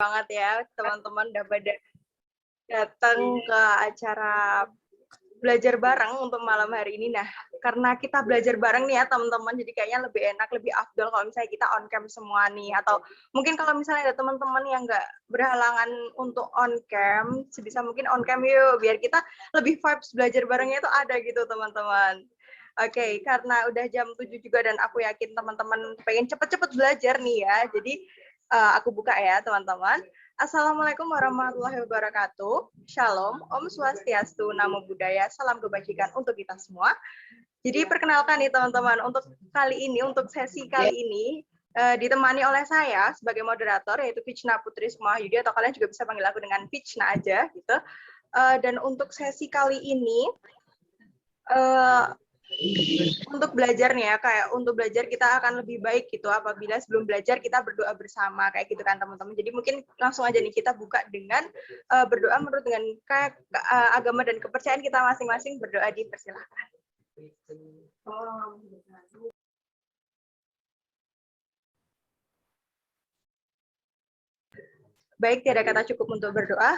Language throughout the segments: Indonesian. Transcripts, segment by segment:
banget ya teman-teman udah pada datang ke acara belajar bareng untuk malam hari ini. Nah, karena kita belajar bareng nih ya teman-teman, jadi kayaknya lebih enak, lebih afdol kalau misalnya kita on cam semua nih. Atau mungkin kalau misalnya ada teman-teman yang nggak berhalangan untuk on cam, sebisa mungkin on cam yuk, biar kita lebih vibes belajar barengnya itu ada gitu teman-teman. Oke, karena udah jam 7 juga dan aku yakin teman-teman pengen cepet-cepet belajar nih ya, jadi aku buka ya teman-teman. Assalamualaikum warahmatullahi wabarakatuh. Shalom, Om Swastiastu, Namo Buddhaya, salam kebajikan untuk kita semua. Jadi perkenalkan nih teman-teman, untuk kali ini, untuk sesi kali ini, ditemani oleh saya sebagai moderator, yaitu Vichna Putri Sumahyudi, atau kalian juga bisa panggil aku dengan Vichna aja, gitu. Dan untuk sesi kali ini, untuk belajar nih ya, kayak untuk belajar kita akan lebih baik gitu apabila sebelum belajar kita berdoa bersama kayak gitu kan teman-teman. Jadi mungkin langsung aja nih kita buka dengan berdoa menurut dengan kayak agama dan kepercayaan kita masing-masing. Berdoa, dipersilahkan. Baik, tiada kata cukup untuk berdoa.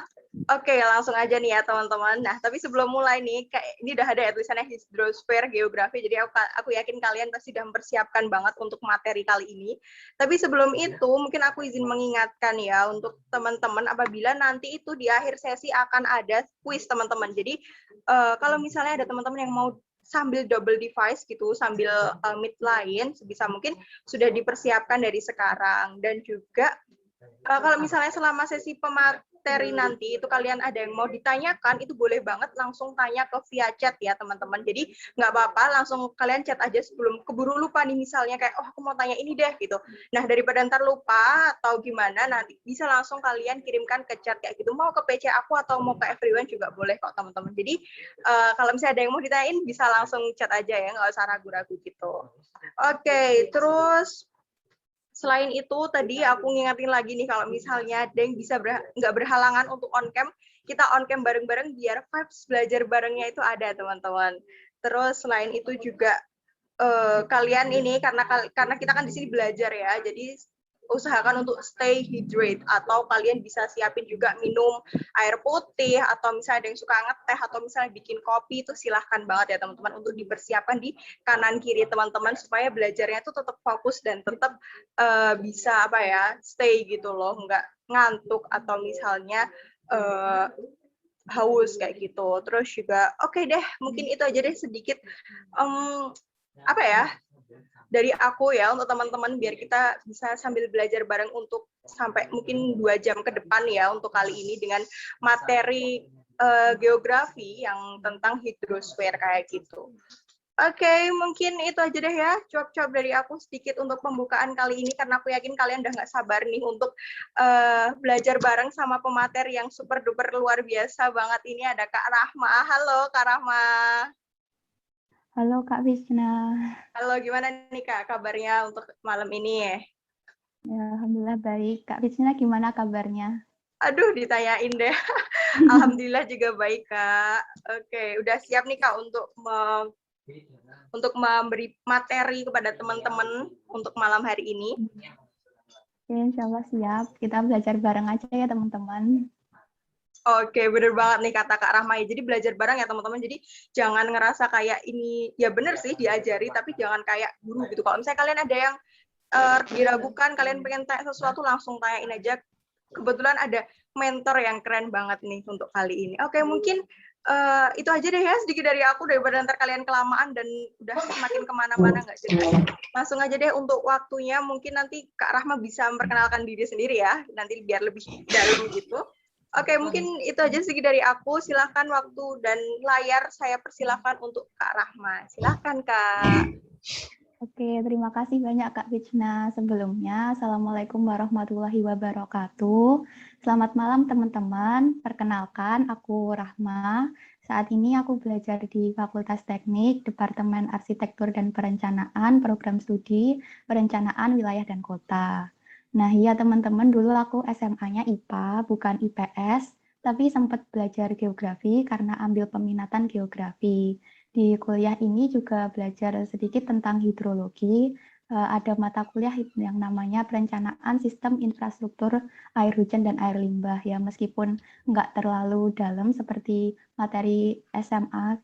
Oke, langsung aja nih ya teman-teman. Nah, tapi sebelum mulai nih, kayak ini udah ada ya tulisannya Hidrosfer Geografi, jadi aku yakin kalian pasti sudah mempersiapkan banget untuk materi kali ini. Tapi sebelum itu, mungkin aku izin mengingatkan ya untuk teman-teman apabila nanti itu di akhir sesi akan ada kuis teman-teman. Jadi kalau misalnya ada teman-teman yang mau sambil double device gitu, sambil meet lain, sebisa mungkin sudah dipersiapkan dari sekarang. Dan juga kalau misalnya selama sesi pemateri nanti itu kalian ada yang mau ditanyakan, itu boleh banget langsung tanya ke via chat ya teman-teman. Jadi nggak apa-apa, langsung kalian chat aja sebelum keburu lupa nih, misalnya kayak oh aku mau tanya ini deh gitu. Nah daripada ntar lupa atau gimana, nanti bisa langsung kalian kirimkan ke chat kayak gitu. Mau ke PC aku atau mau ke everyone juga boleh kok teman-teman. Jadi kalau misalnya ada yang mau ditanyain bisa langsung chat aja ya, nggak usah ragu-ragu gitu. Oke, terus selain itu, tadi aku ngingetin lagi nih, kalau misalnya ada yang bisa nggak berhalangan untuk on cam, kita on cam bareng-bareng biar vibes belajar barengnya itu ada, teman-teman. Terus selain itu juga kalian ini karena kita kan di sini belajar ya, jadi usahakan untuk stay hydrate, atau kalian bisa siapin juga minum air putih, atau misalnya ada yang suka ngeteh atau misalnya bikin kopi, itu silahkan banget ya teman-teman untuk dipersiapkan di kanan kiri teman-teman supaya belajarnya itu tetap fokus dan tetap bisa apa ya, stay gitu loh, nggak ngantuk atau misalnya haus kayak gitu. Terus juga oke deh, mungkin itu aja deh sedikit apa ya dari aku ya untuk teman-teman, biar kita bisa sambil belajar bareng untuk sampai mungkin 2 jam ke depan ya untuk kali ini dengan materi geografi yang tentang hidrosfer kayak gitu. Oke, mungkin itu aja deh ya, cuap-cuap dari aku sedikit untuk pembukaan kali ini, karena aku yakin kalian udah nggak sabar nih untuk belajar bareng sama pemateri yang super duper luar biasa banget. Ini ada Kak Rahma. Halo Kak Rahma. Halo Kak Vichna. Halo, gimana nih Kak kabarnya untuk malam ini ya? Ya, alhamdulillah baik. Kak Vichna gimana kabarnya? Aduh, ditanyain deh. Alhamdulillah juga baik Kak. Oke, udah siap nih Kak untuk memberi materi kepada teman-teman untuk malam hari ini. Oke, insya Allah siap. Kita belajar bareng aja ya teman-teman. Oke, bener banget nih kata Kak Rahma. Jadi belajar bareng ya teman-teman. Jadi jangan ngerasa kayak ini, ya bener sih diajari, tapi jangan kayak guru gitu. Kalau misalnya kalian ada yang diragukan, kalian pengen tanya sesuatu, langsung tanyain aja. Kebetulan ada mentor yang keren banget nih untuk kali ini. Oke, mungkin itu aja deh ya sedikit dari aku, daripada ntar kalian kelamaan dan udah semakin kemana-mana nggak jelas. Langsung aja deh untuk waktunya, mungkin nanti Kak Rahma bisa memperkenalkan diri sendiri ya, nanti biar lebih dalam gitu. Oke, mungkin itu aja sedikit dari aku. Silahkan waktu dan layar saya persilahkan untuk Kak Rahma. Silahkan Kak. Oke, terima kasih banyak Kak Vichna. Sebelumnya, Assalamualaikum warahmatullahi wabarakatuh. Selamat malam teman-teman. Perkenalkan, aku Rahma. Saat ini aku belajar di Fakultas Teknik, Departemen Arsitektur dan Perencanaan, Program Studi Perencanaan Wilayah dan Kota. Nah iya teman-teman, dulu aku SMA-nya IPA, bukan IPS, tapi sempat belajar geografi karena ambil peminatan geografi. Di kuliah ini juga belajar sedikit tentang hidrologi, ada mata kuliah yang namanya perencanaan sistem infrastruktur air hujan dan air limbah ya, meskipun nggak terlalu dalam seperti materi SMA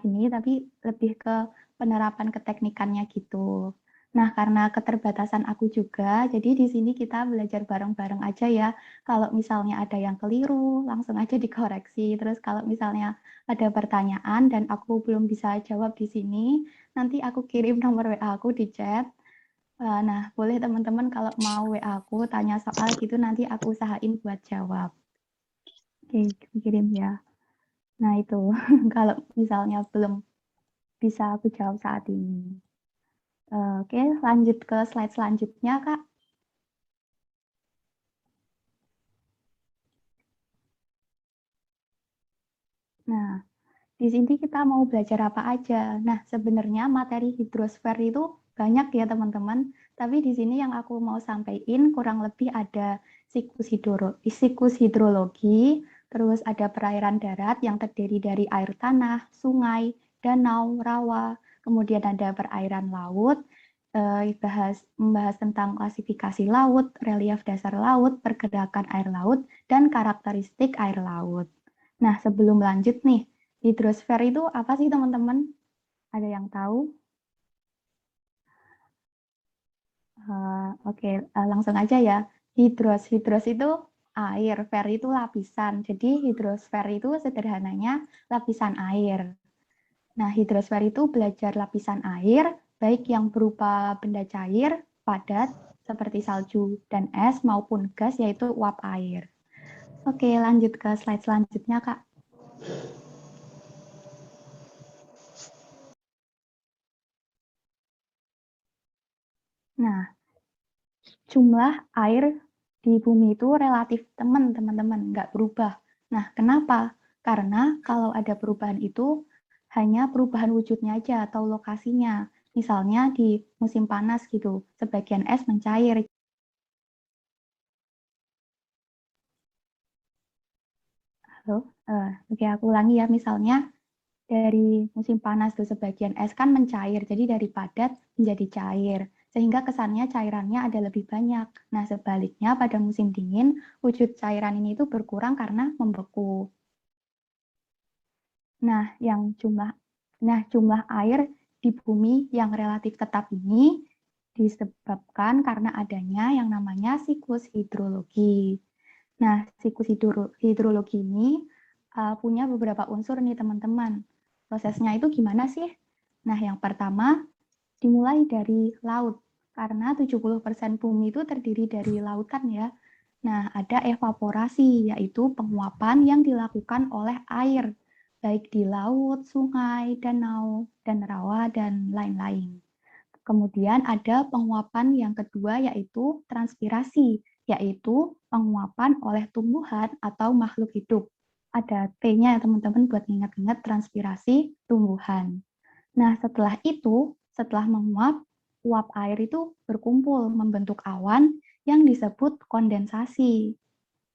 gini, tapi lebih ke penerapan keteknikannya gitu. Nah, karena keterbatasan aku juga, jadi di sini kita belajar bareng-bareng aja ya. Kalau misalnya ada yang keliru, langsung aja dikoreksi. Terus kalau misalnya ada pertanyaan dan aku belum bisa jawab di sini, nanti aku kirim nomor WA aku di chat. Nah, boleh teman-teman kalau mau WA aku tanya soal gitu, nanti aku usahain buat jawab. Oke, kirim ya. Nah, itu kalau misalnya belum bisa aku jawab saat ini. Oke, lanjut ke slide selanjutnya, Kak. Nah, di sini kita mau belajar apa aja. Nah, sebenarnya materi hidrosfer itu banyak ya, teman-teman. Tapi di sini yang aku mau sampaikan kurang lebih ada siklus hidrologi, terus ada perairan darat yang terdiri dari air tanah, sungai, danau, rawa, kemudian ada perairan laut, membahas tentang klasifikasi laut, relief dasar laut, pergerakan air laut, dan karakteristik air laut. Nah, sebelum lanjut nih, hidrosfer itu apa sih teman-teman? Ada yang tahu? Oke, langsung aja ya. Hidros itu air, fer itu lapisan. Jadi hidrosfer itu sederhananya lapisan air. Nah, hidrosfer itu belajar lapisan air, baik yang berupa benda cair, padat, seperti salju dan es, maupun gas, yaitu uap air. Oke, lanjut ke slide selanjutnya, Kak. Nah, jumlah air di bumi itu relatif teman-teman, nggak berubah. Nah, kenapa? Karena kalau ada perubahan itu hanya perubahan wujudnya aja atau lokasinya. Misalnya di musim panas gitu, sebagian es mencair. Halo, oke aku ulangi ya. Misalnya dari musim panas tuh sebagian es kan mencair, jadi dari padat menjadi cair, sehingga kesannya cairannya ada lebih banyak. Nah, sebaliknya pada musim dingin, wujud cairan ini itu berkurang karena membeku. Nah, jumlah air di bumi yang relatif tetap ini disebabkan karena adanya yang namanya siklus hidrologi. Nah, siklus hidrologi ini punya beberapa unsur nih teman-teman. Prosesnya itu gimana sih? Nah, yang pertama dimulai dari laut. Karena 70% bumi itu terdiri dari lautan ya. Nah, ada evaporasi, yaitu penguapan yang dilakukan oleh air, baik di laut, sungai, danau, dan rawa, dan lain-lain. Kemudian ada penguapan yang kedua, yaitu transpirasi, yaitu penguapan oleh tumbuhan atau makhluk hidup. Ada T-nya ya teman-teman buat ingat-ingat transpirasi tumbuhan. Nah, setelah menguap, uap air itu berkumpul membentuk awan yang disebut kondensasi.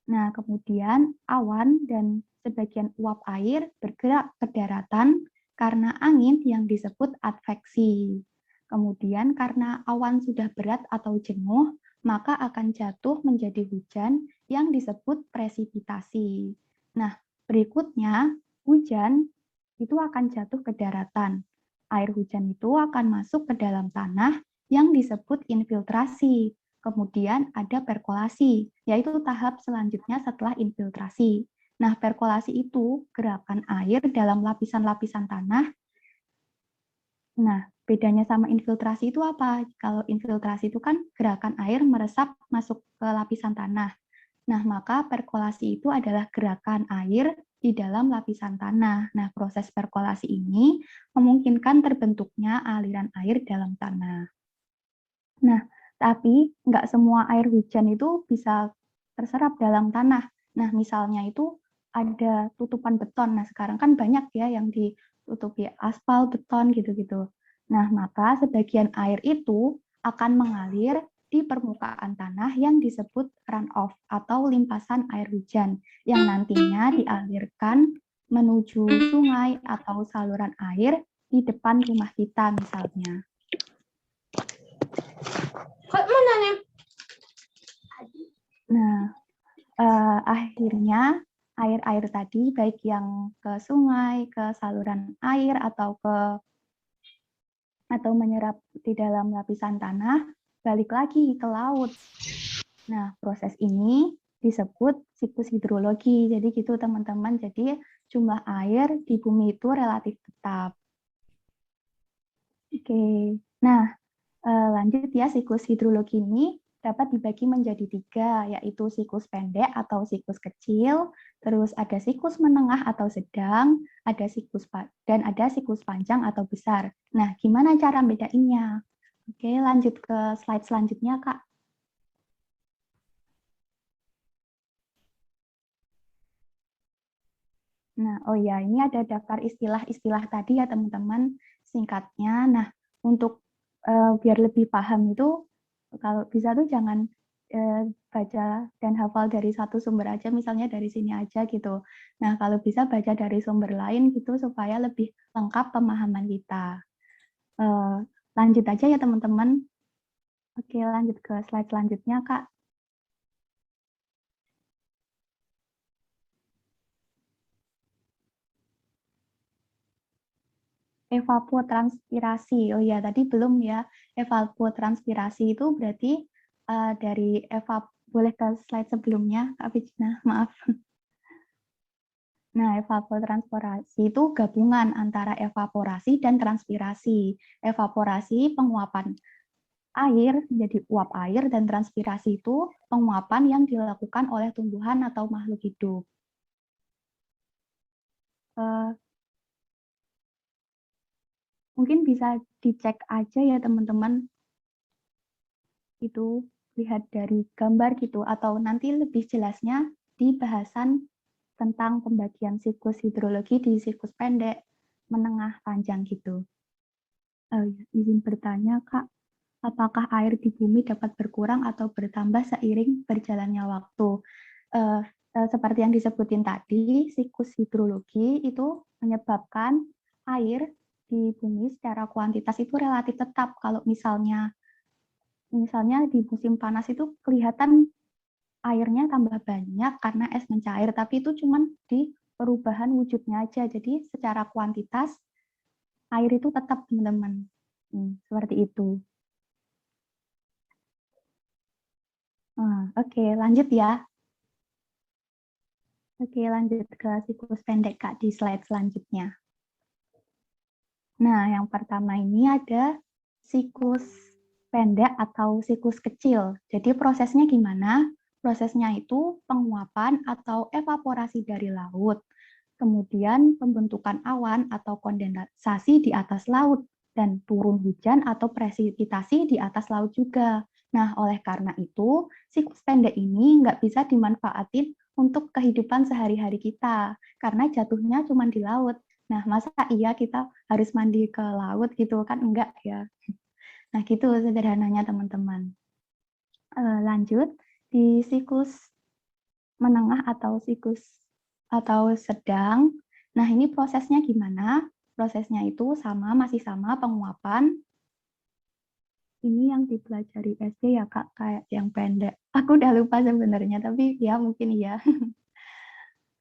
Nah, kemudian awan dan sebagian uap air bergerak ke daratan karena angin yang disebut adveksi. Kemudian karena awan sudah berat atau jenuh, maka akan jatuh menjadi hujan yang disebut presipitasi. Nah, berikutnya hujan itu akan jatuh ke daratan. Air hujan itu akan masuk ke dalam tanah yang disebut infiltrasi. Kemudian ada perkolasi, yaitu tahap selanjutnya setelah infiltrasi. Nah, perkolasi itu gerakan air dalam lapisan-lapisan tanah. Nah, bedanya sama infiltrasi itu apa? Kalau infiltrasi itu kan gerakan air meresap masuk ke lapisan tanah. Nah, maka perkolasi itu adalah gerakan air di dalam lapisan tanah. Nah, proses perkolasi ini memungkinkan terbentuknya aliran air dalam tanah. Nah, tapi nggak semua air hujan itu bisa terserap dalam tanah. Nah, misalnya itu ada tutupan beton. Nah, sekarang kan banyak ya yang ditutupi aspal, beton gitu-gitu. Nah, maka sebagian air itu akan mengalir di permukaan tanah yang disebut runoff atau limpasan air hujan yang nantinya dialirkan menuju sungai atau saluran air di depan rumah kita misalnya. Kok mana nih? Nah, akhirnya air-air tadi, baik yang ke sungai, ke saluran air, atau menyerap di dalam lapisan tanah, balik lagi ke laut. Nah, proses ini disebut siklus hidrologi. Jadi gitu teman-teman. Jadi jumlah air di bumi itu relatif tetap. Oke. Nah, lanjut ya, siklus hidrologi ini dapat dibagi menjadi 3, yaitu siklus pendek atau siklus kecil, terus ada siklus menengah atau sedang, dan ada siklus panjang atau besar. Nah, gimana cara bedainnya? Oke, lanjut ke slide selanjutnya, Kak. Nah, oh ya, ini ada daftar istilah-istilah tadi ya, teman-teman, singkatnya. Nah, untuk biar lebih paham itu, kalau bisa tuh jangan baca dan hafal dari satu sumber aja, misalnya dari sini aja gitu. Nah, kalau bisa baca dari sumber lain gitu supaya lebih lengkap pemahaman kita. Lanjut aja ya teman-teman. Oke, lanjut ke slide selanjutnya, Kak. Evapotranspirasi. Oh ya, tadi belum ya. Evapotranspirasi itu berarti dari boleh ke slide sebelumnya, Kak Vijna, maaf. Nah, evapotranspirasi itu gabungan antara evaporasi dan transpirasi. Evaporasi penguapan air jadi uap air, dan transpirasi itu penguapan yang dilakukan oleh tumbuhan atau makhluk hidup. Mungkin bisa dicek aja ya teman-teman, itu lihat dari gambar gitu, atau nanti lebih jelasnya di bahasan tentang pembagian siklus hidrologi di siklus pendek, menengah, panjang gitu. Izin bertanya, Kak, apakah air di bumi dapat berkurang atau bertambah seiring berjalannya waktu? Seperti yang disebutin tadi, siklus hidrologi itu menyebabkan air di bumi secara kuantitas itu relatif tetap. Kalau misalnya di musim panas itu kelihatan airnya tambah banyak karena es mencair, tapi itu cuma di perubahan wujudnya aja. Jadi secara kuantitas air itu tetap, teman-teman. Seperti itu. Oke, lanjut ya. Oke, lanjut ke siklus pendek, Kak, di slide selanjutnya. Nah, yang pertama ini ada siklus pendek atau siklus kecil. Jadi prosesnya gimana? Prosesnya itu penguapan atau evaporasi dari laut, kemudian pembentukan awan atau kondensasi di atas laut, dan turun hujan atau presipitasi di atas laut juga. Nah, oleh karena itu, siklus pendek ini nggak bisa dimanfaatin untuk kehidupan sehari-hari kita, karena jatuhnya cuma di laut. Nah, masa iya kita harus mandi ke laut gitu kan? Enggak ya. Nah, gitu sederhananya teman-teman. Lanjut, di siklus menengah atau sedang. Nah, ini prosesnya gimana? Prosesnya itu masih sama penguapan. Ini yang dipelajari SD ya, Kak, kayak yang pendek. Aku udah lupa sebenarnya, tapi ya mungkin iya.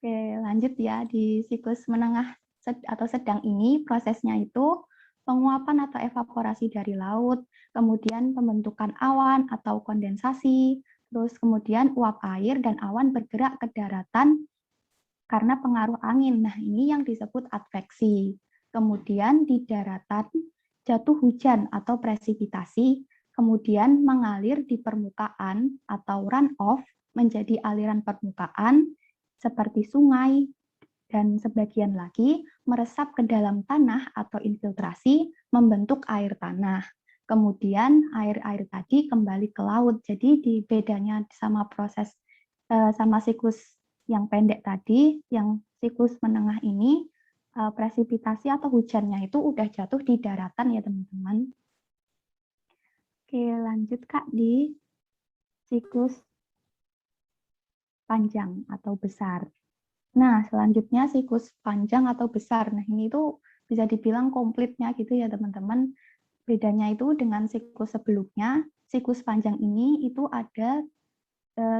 Oke, lanjut ya, di siklus menengah atau sedang ini prosesnya itu penguapan atau evaporasi dari laut, kemudian pembentukan awan atau kondensasi, terus kemudian uap air dan awan bergerak ke daratan karena pengaruh angin. Nah, ini yang disebut adveksi. Kemudian di daratan jatuh hujan atau presipitasi, kemudian mengalir di permukaan atau runoff menjadi aliran permukaan seperti sungai, dan sebagian lagi meresap ke dalam tanah atau infiltrasi membentuk air tanah. Kemudian air-air tadi kembali ke laut. Jadi di bedanya sama siklus yang pendek tadi, yang siklus menengah ini presipitasi atau hujannya itu udah jatuh di daratan ya teman-teman. Oke, lanjut Kak di siklus panjang atau besar. Nah, selanjutnya siklus panjang atau besar. Nah, ini tuh bisa dibilang komplitnya gitu ya, teman-teman. bedanya itu dengan siklus sebelumnya, siklus panjang ini itu ada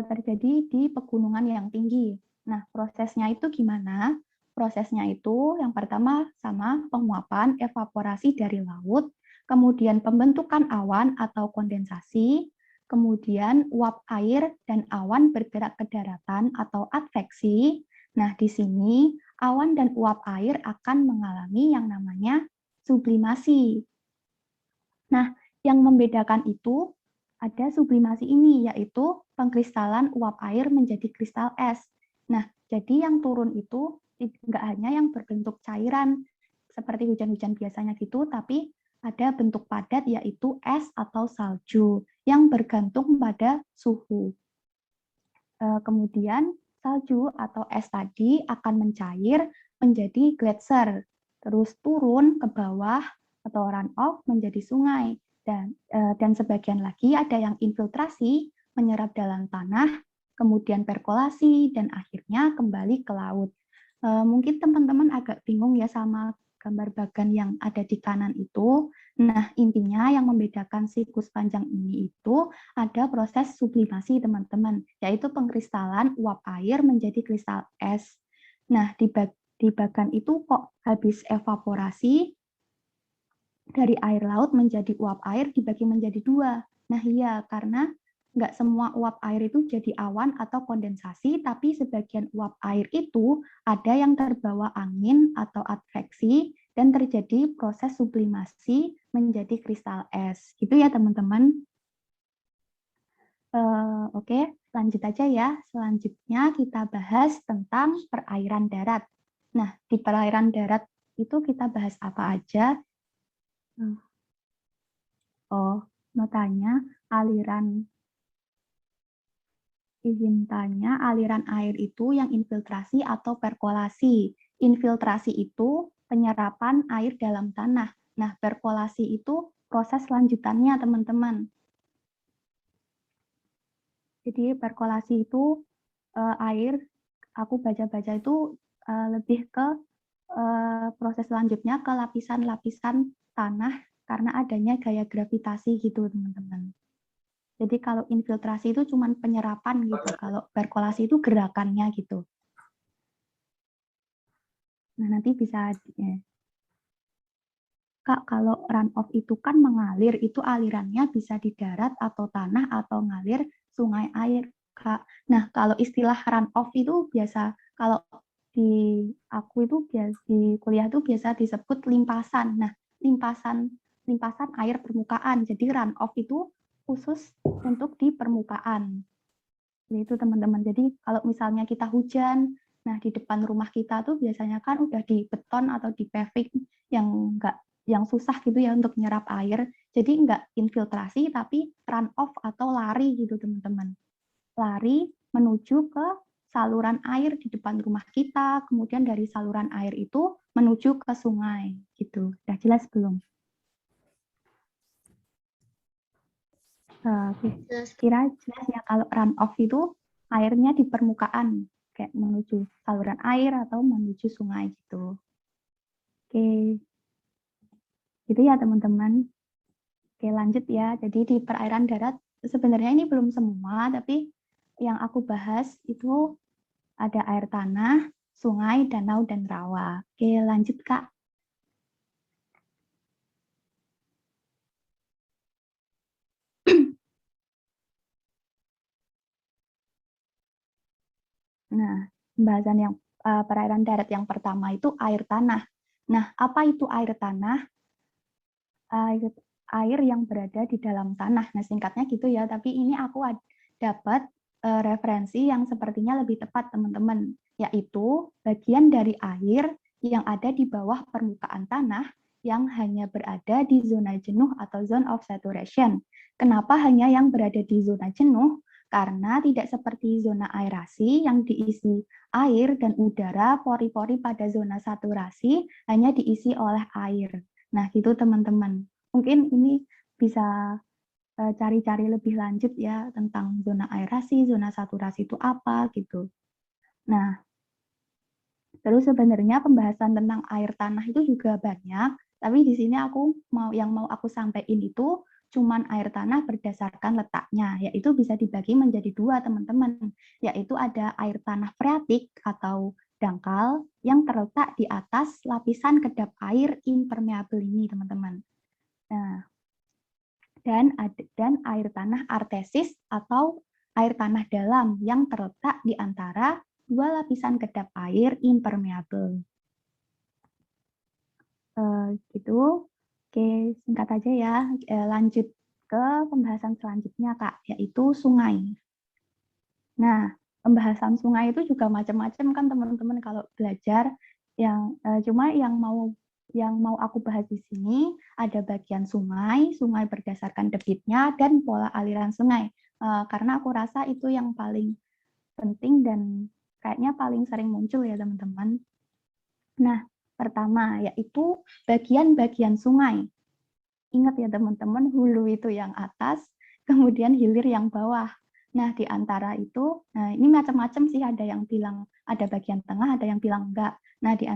terjadi di pegunungan yang tinggi. Nah, prosesnya itu gimana? Prosesnya itu yang pertama sama penguapan evaporasi dari laut, kemudian pembentukan awan atau kondensasi, kemudian uap air dan awan bergerak ke daratan atau adveksi. Nah, di sini awan dan uap air akan mengalami yang namanya sublimasi. Nah, yang membedakan itu ada sublimasi ini, yaitu pengkristalan uap air menjadi kristal es. Nah, jadi yang turun itu nggak hanya yang berbentuk cairan, seperti hujan-hujan biasanya gitu, tapi ada bentuk padat, yaitu es atau salju, yang bergantung pada suhu. Kemudian salju atau es tadi akan mencair menjadi gletser, terus turun ke bawah atau run off menjadi sungai, dan sebagian lagi ada yang infiltrasi menyerap dalam tanah, kemudian perkolasi dan akhirnya kembali ke laut. Mungkin teman-teman agak bingung ya sama gambar bagan yang ada di kanan itu. Nah, intinya yang membedakan siklus panjang ini itu ada proses sublimasi teman-teman, yaitu pengkristalan uap air menjadi kristal es. Nah, di bagan itu kok habis evaporasi dari air laut menjadi uap air dibagi menjadi dua. Nah iya, karena nggak semua uap air itu jadi awan atau kondensasi, tapi sebagian uap air itu ada yang terbawa angin atau adveksi dan terjadi proses sublimasi menjadi kristal es. Gitu ya teman-teman. Oke, lanjut aja ya. Selanjutnya kita bahas tentang perairan darat. Nah, di perairan darat itu kita bahas apa aja? Oh, notanya izin tanya, aliran air itu yang infiltrasi atau perkolasi. Infiltrasi itu penyerapan air dalam tanah. Nah, perkolasi itu proses lanjutannya, teman-teman. Jadi perkolasi itu air, aku baca-baca itu lebih ke proses selanjutnya ke lapisan-lapisan tanah karena adanya gaya gravitasi gitu, teman-teman. Jadi kalau infiltrasi itu cuma penyerapan gitu, kalau perkolasi itu gerakannya gitu. Nah, nanti bisa ya. Kak, kalau run off itu kan mengalir, itu alirannya bisa di darat atau tanah atau ngalir sungai air, Kak. Nah, kalau istilah run off itu biasa, kalau di aku itu biasa di kuliah itu biasa disebut limpasan. Nah, limpasan air permukaan. Jadi run off itu khusus untuk di permukaan. Itu teman-teman. Jadi kalau misalnya kita hujan, nah di depan rumah kita tuh biasanya kan udah di beton atau di paving yang susah gitu ya untuk nyerap air. Jadi nggak infiltrasi tapi run off atau lari gitu teman-teman. Lari menuju ke saluran air di depan rumah kita, kemudian dari saluran air itu menuju ke sungai gitu. Udah jelas belum? Kira jelas ya kalau run off itu airnya di permukaan kayak menuju saluran air atau menuju sungai gitu. Oke. Gitu ya teman-teman. Oke, lanjut ya. Jadi di perairan darat sebenarnya ini belum semua, tapi yang aku bahas itu ada air tanah, sungai, danau, dan rawa. Oke, lanjut Kak. Nah, pembahasan yang perairan darat yang pertama itu air tanah. Nah, apa itu air tanah? Air yang berada di dalam tanah. Nah, singkatnya gitu ya, tapi ini aku dapat referensi yang sepertinya lebih tepat, teman-teman, yaitu bagian dari air yang ada di bawah permukaan tanah yang hanya berada di zona jenuh atau zone of saturation. Kenapa hanya yang berada di zona jenuh? Karena tidak seperti zona aerasi yang diisi air dan udara, pori-pori pada zona saturasi hanya diisi oleh air. Nah, gitu teman-teman. Mungkin ini bisa cari-cari lebih lanjut ya tentang zona aerasi, zona saturasi itu apa gitu. Nah, terus sebenarnya pembahasan tentang air tanah itu juga banyak, Tapi di sini mau aku sampaikan itu cuman air tanah berdasarkan letaknya, yaitu bisa dibagi menjadi dua, teman-teman. Yaitu ada air tanah freatik atau dangkal yang terletak di atas lapisan kedap air impermeabel ini, teman-teman. Nah, dan air tanah artesis atau air tanah dalam yang terletak di antara dua lapisan kedap air impermeabel. Gitu. Oke, singkat aja ya. Lanjut ke pembahasan selanjutnya, Kak, yaitu sungai. Nah, pembahasan sungai itu juga macam-macam kan teman-teman kalau belajar. Cuma yang mau aku bahas di sini ada bagian sungai berdasarkan debitnya dan pola aliran sungai. Karena aku rasa itu yang paling penting dan kayaknya paling sering muncul ya teman-teman. Nah, pertama yaitu bagian-bagian sungai. Ingat ya teman-teman, hulu itu yang atas, kemudian hilir yang bawah. Nah, di antara itu, ini macam-macam sih, ada yang bilang ada bagian tengah, ada yang bilang enggak. Nah, di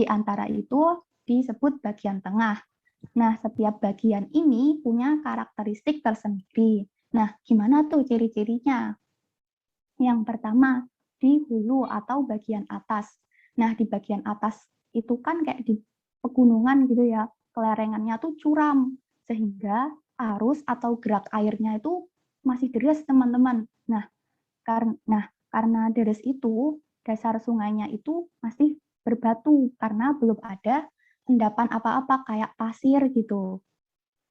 antara itu disebut bagian tengah. Nah, setiap bagian ini punya karakteristik tersendiri. Nah, gimana tuh ciri-cirinya? Yang pertama, di hulu atau bagian atas. Nah, di bagian atas itu kan kayak di pegunungan gitu ya, kelerengannya tuh curam, sehingga arus atau gerak airnya itu masih deras, teman-teman. Nah, karena deras itu, dasar sungainya itu masih berbatu, karena belum ada endapan apa-apa kayak pasir gitu.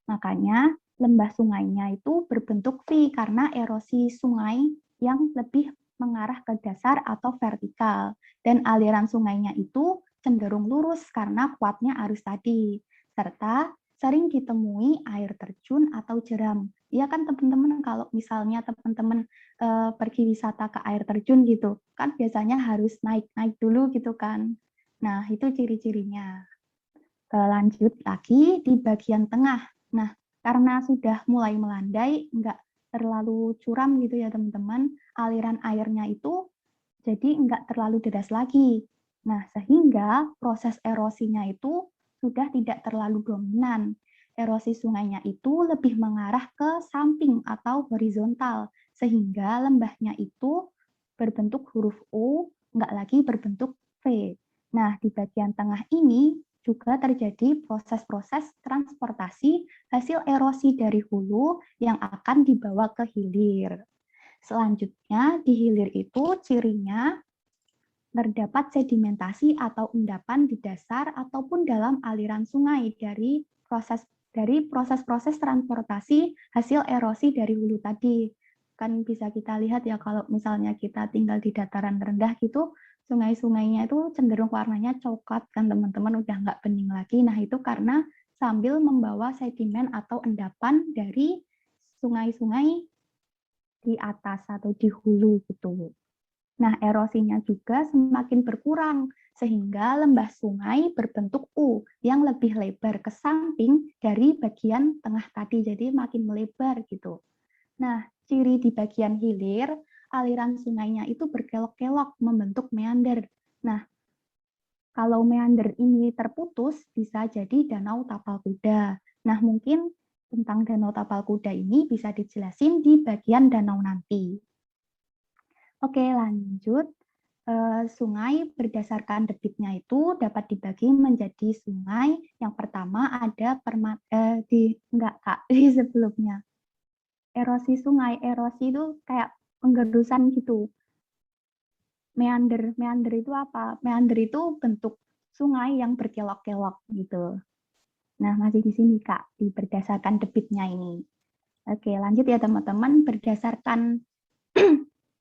Makanya lembah sungainya itu berbentuk V karena erosi sungai yang lebih mengarah ke dasar atau vertikal. Dan aliran sungainya itu cenderung lurus karena kuatnya arus tadi. Serta sering ditemui air terjun atau jeram. Ya kan teman-teman, kalau misalnya teman-teman pergi wisata ke air terjun gitu, kan biasanya harus naik-naik dulu gitu kan. Nah, itu ciri-cirinya. Lanjut lagi di bagian tengah. Nah, karena sudah mulai melandai, nggak terlalu curam gitu ya teman-teman, aliran airnya itu jadi nggak terlalu deras lagi. Nah, sehingga proses erosinya itu sudah tidak terlalu dominan. Erosi sungainya itu lebih mengarah ke samping atau horizontal, sehingga lembahnya itu berbentuk huruf U, nggak lagi berbentuk V. Nah, di bagian tengah ini juga terjadi proses-proses transportasi hasil erosi dari hulu yang akan dibawa ke hilir. Selanjutnya, di hilir itu cirinya terdapat sedimentasi atau endapan di dasar ataupun dalam aliran sungai dari proses-proses transportasi hasil erosi dari hulu tadi. Kan bisa kita lihat ya kalau misalnya kita tinggal di dataran rendah gitu, sungai-sungainya itu cenderung warnanya coklat kan teman-teman, udah nggak bening lagi. Nah itu karena sambil membawa sedimen atau endapan dari sungai-sungai di atas atau di hulu gitu. Nah, erosinya juga semakin berkurang, sehingga lembah sungai berbentuk U yang lebih lebar ke samping dari bagian tengah tadi, jadi makin melebar gitu. Nah, ciri di bagian hilir, aliran sungainya itu berkelok-kelok membentuk meander. Nah, kalau meander ini terputus, bisa jadi danau tapal kuda. Nah, mungkin tentang danau tapal kuda ini bisa dijelasin di bagian danau nanti. Oke, lanjut. Sungai berdasarkan debitnya itu dapat dibagi menjadi sungai. Yang pertama ada enggak Kak, di sebelumnya. Erosi sungai, erosi itu kayak penggerusan gitu. Meander itu apa? Meander itu bentuk sungai yang berkelok-kelok gitu. Nah, masih di sini Kak, berdasarkan debitnya ini. Oke, lanjut ya teman-teman. Berdasarkan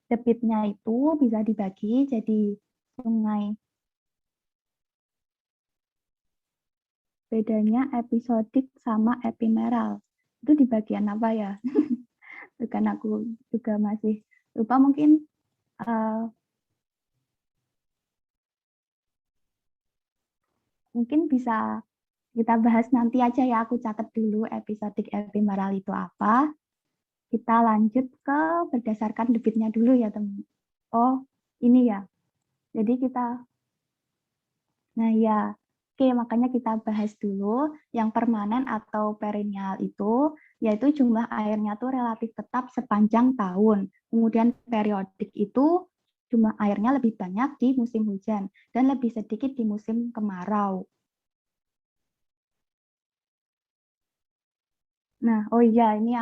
debitnya itu bisa dibagi jadi sungai. Bedanya episodik sama epimeral. Itu di bagian apa ya? Bukan, aku juga masih lupa, mungkin mungkin bisa kita bahas nanti aja ya, aku catat dulu episodik epimeral itu apa. Kita lanjut ke berdasarkan debitnya dulu ya teman. Oh, ini ya. Jadi nah ya, oke, Oke, makanya kita bahas dulu yang permanen atau perennial itu, yaitu jumlah airnya tuh relatif tetap sepanjang tahun. Kemudian periodik itu jumlah airnya lebih banyak di musim hujan dan lebih sedikit di musim kemarau. Nah, oh iya, ini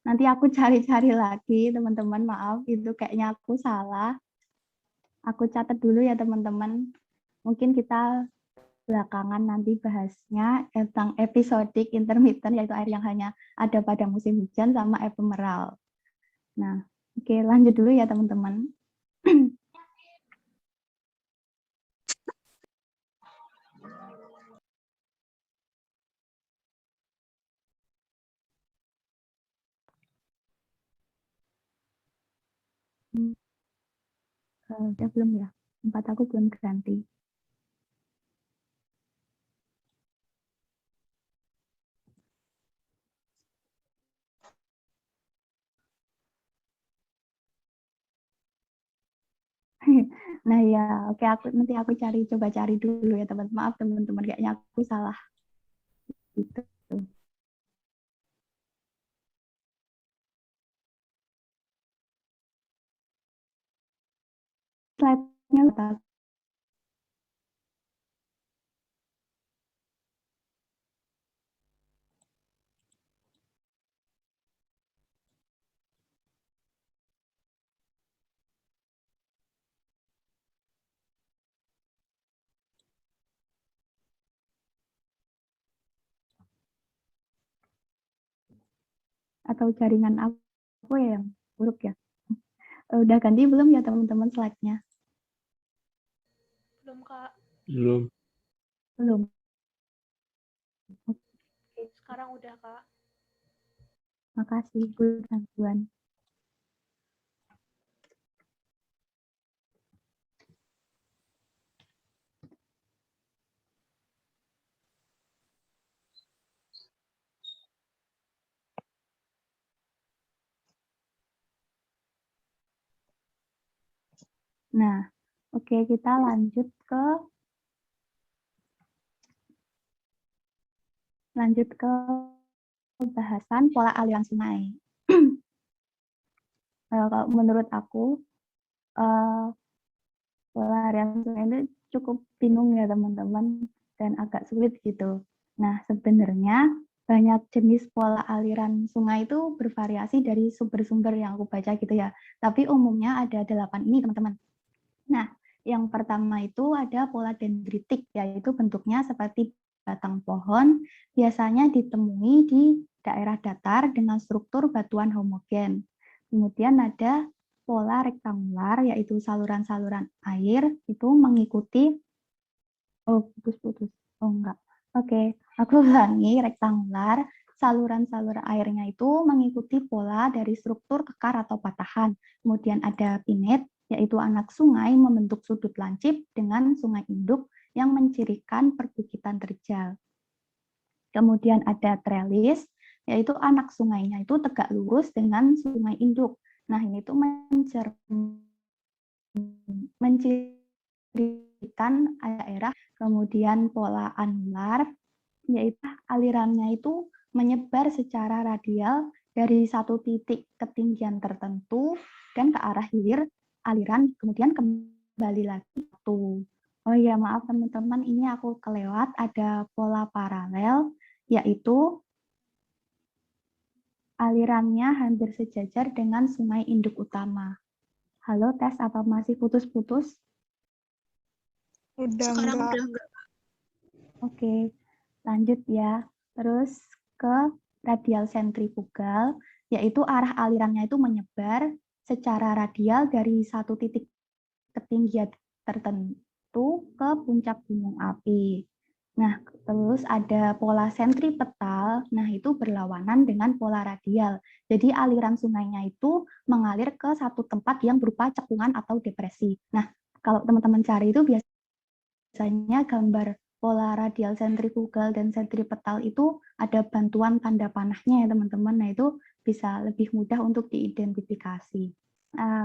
nanti aku cari-cari lagi, teman-teman. Maaf, itu kayaknya aku salah. Aku catat dulu ya, teman-teman. Mungkin kita belakangan nanti bahasnya tentang episodik intermittent, yaitu air yang hanya ada pada musim hujan sama ephemeral. Nah, oke, lanjut dulu ya, teman-teman. Udah belum ya? Tempat aku belum ganti. Nah ya, oke, nanti aku coba cari dulu ya, teman. Maaf teman-teman, kayaknya aku salah. Gitu. Slide-nya atau jaringan aku ya yang buruk ya. Udah ganti belum ya teman-teman slide-nya? Belum, Kak. Belum. Belum. Sekarang udah, Kak. Makasih, Bu gangguan. Nah, oke, kita lanjut ke bahasan pola aliran sungai. Kalau menurut aku, pola aliran sungai itu cukup bingung ya teman-teman, dan agak sulit gitu. Nah, sebenarnya banyak jenis pola aliran sungai itu bervariasi dari sumber-sumber yang aku baca gitu ya. Tapi umumnya ada 8 ini teman-teman. Nah, yang pertama itu ada pola dendritik, yaitu bentuknya seperti batang pohon, biasanya ditemui di daerah datar dengan struktur batuan homogen. Kemudian ada pola rektangular, yaitu saluran-saluran air itu mengikuti, putus-putus, enggak. Oke, aku ulangi, rektangular, saluran-saluran airnya itu mengikuti pola dari struktur kekar atau patahan. Kemudian ada pinit, yaitu anak sungai membentuk sudut lancip dengan sungai induk yang mencirikan perbukitan terjal. Kemudian ada trelis, yaitu anak sungainya itu tegak lurus dengan sungai induk. Nah, ini tuh mencirikan daerah. Kemudian pola anular, yaitu alirannya itu menyebar secara radial dari satu titik ketinggian tertentu dan ke arah hilir aliran, kemudian kembali lagi tuh. Oh iya, maaf teman-teman, ini aku kelewat, ada pola paralel, yaitu alirannya hampir sejajar dengan sungai induk utama. Halo, tes apa masih putus-putus? Sekarang udah enggak. Oke, lanjut ya. Terus ke radial sentrifugal, yaitu arah alirannya itu menyebar secara radial dari satu titik ketinggian tertentu ke puncak gunung api. Nah, terus ada pola sentripetal, nah itu berlawanan dengan pola radial. Jadi aliran sungainya itu mengalir ke satu tempat yang berupa cekungan atau depresi. Nah, kalau teman-teman cari itu biasanya gambar pola radial sentrifugal dan sentripetal itu ada bantuan tanda panahnya ya teman-teman. Nah itu bisa lebih mudah untuk diidentifikasi.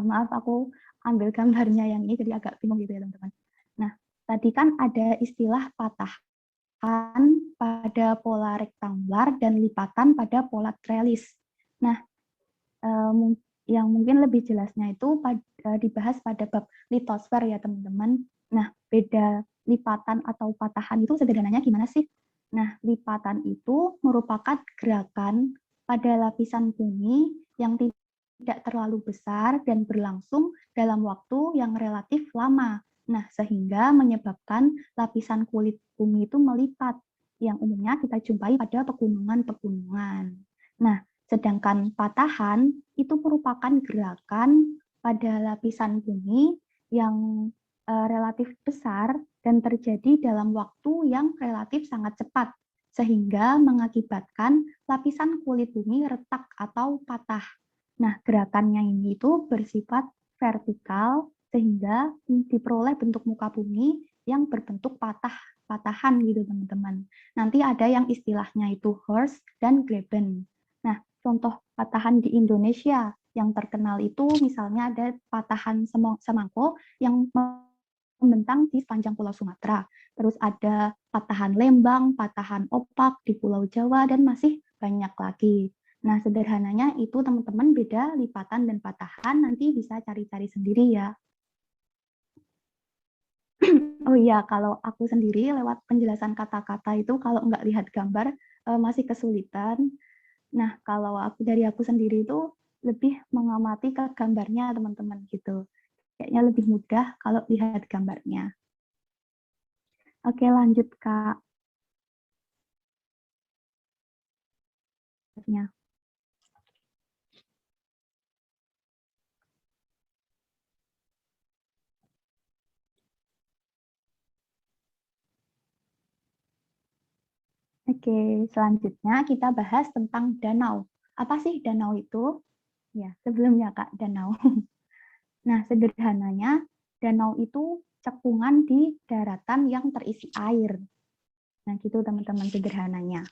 Maaf aku ambil gambarnya yang ini jadi agak bingung gitu ya teman-teman. Nah tadi kan ada istilah patahan. pada pola rektangular dan lipatan pada pola trellis. Nah, yang mungkin lebih jelasnya itu dibahas pada bab litosfer ya teman-teman. Nah, beda lipatan atau patahan itu sederhananya gimana sih? Nah, lipatan itu merupakan gerakan pada lapisan bumi yang tidak terlalu besar dan berlangsung dalam waktu yang relatif lama. Nah, sehingga menyebabkan lapisan kulit bumi itu melipat, yang umumnya kita jumpai pada pegunungan-pegunungan. Nah, sedangkan patahan itu merupakan gerakan pada lapisan bumi yang relatif besar dan terjadi dalam waktu yang relatif sangat cepat, sehingga mengakibatkan lapisan kulit bumi retak atau patah. Nah, gerakannya ini itu bersifat vertikal, sehingga diperoleh bentuk muka bumi yang berbentuk patahan gitu teman-teman. Nanti ada yang istilahnya itu horst dan graben. Nah, contoh patahan di Indonesia yang terkenal itu misalnya ada patahan Semangko yang membentang di sepanjang Pulau Sumatera. Terus ada patahan Lembang, patahan Opak di Pulau Jawa, dan masih banyak lagi. Nah, sederhananya itu teman-teman beda lipatan dan patahan, nanti bisa cari-cari sendiri ya. Oh iya, kalau aku sendiri lewat penjelasan kata-kata itu kalau nggak lihat gambar masih kesulitan. Nah, kalau dari aku sendiri itu lebih mengamati ke gambarnya teman-teman gitu. Kayaknya lebih mudah kalau lihat gambarnya. Oke, lanjut Kak. Oke, selanjutnya kita bahas tentang danau. Apa sih danau itu? Ya, sebelumnya Kak, danau. Nah, sederhananya, danau itu cekungan di daratan yang terisi air. Nah, gitu teman-teman sederhananya.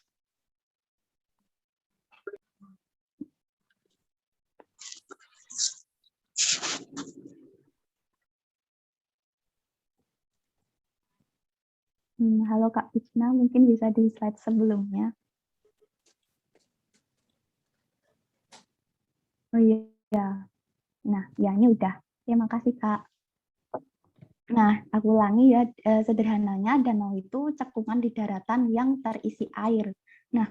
Halo Kak Pisna, mungkin bisa di slide sebelumnya. Oh iya, nah ya ini udah. Terima kasih Kak. Nah, aku ulangi ya, sederhananya danau itu cekungan di daratan yang terisi air. Nah,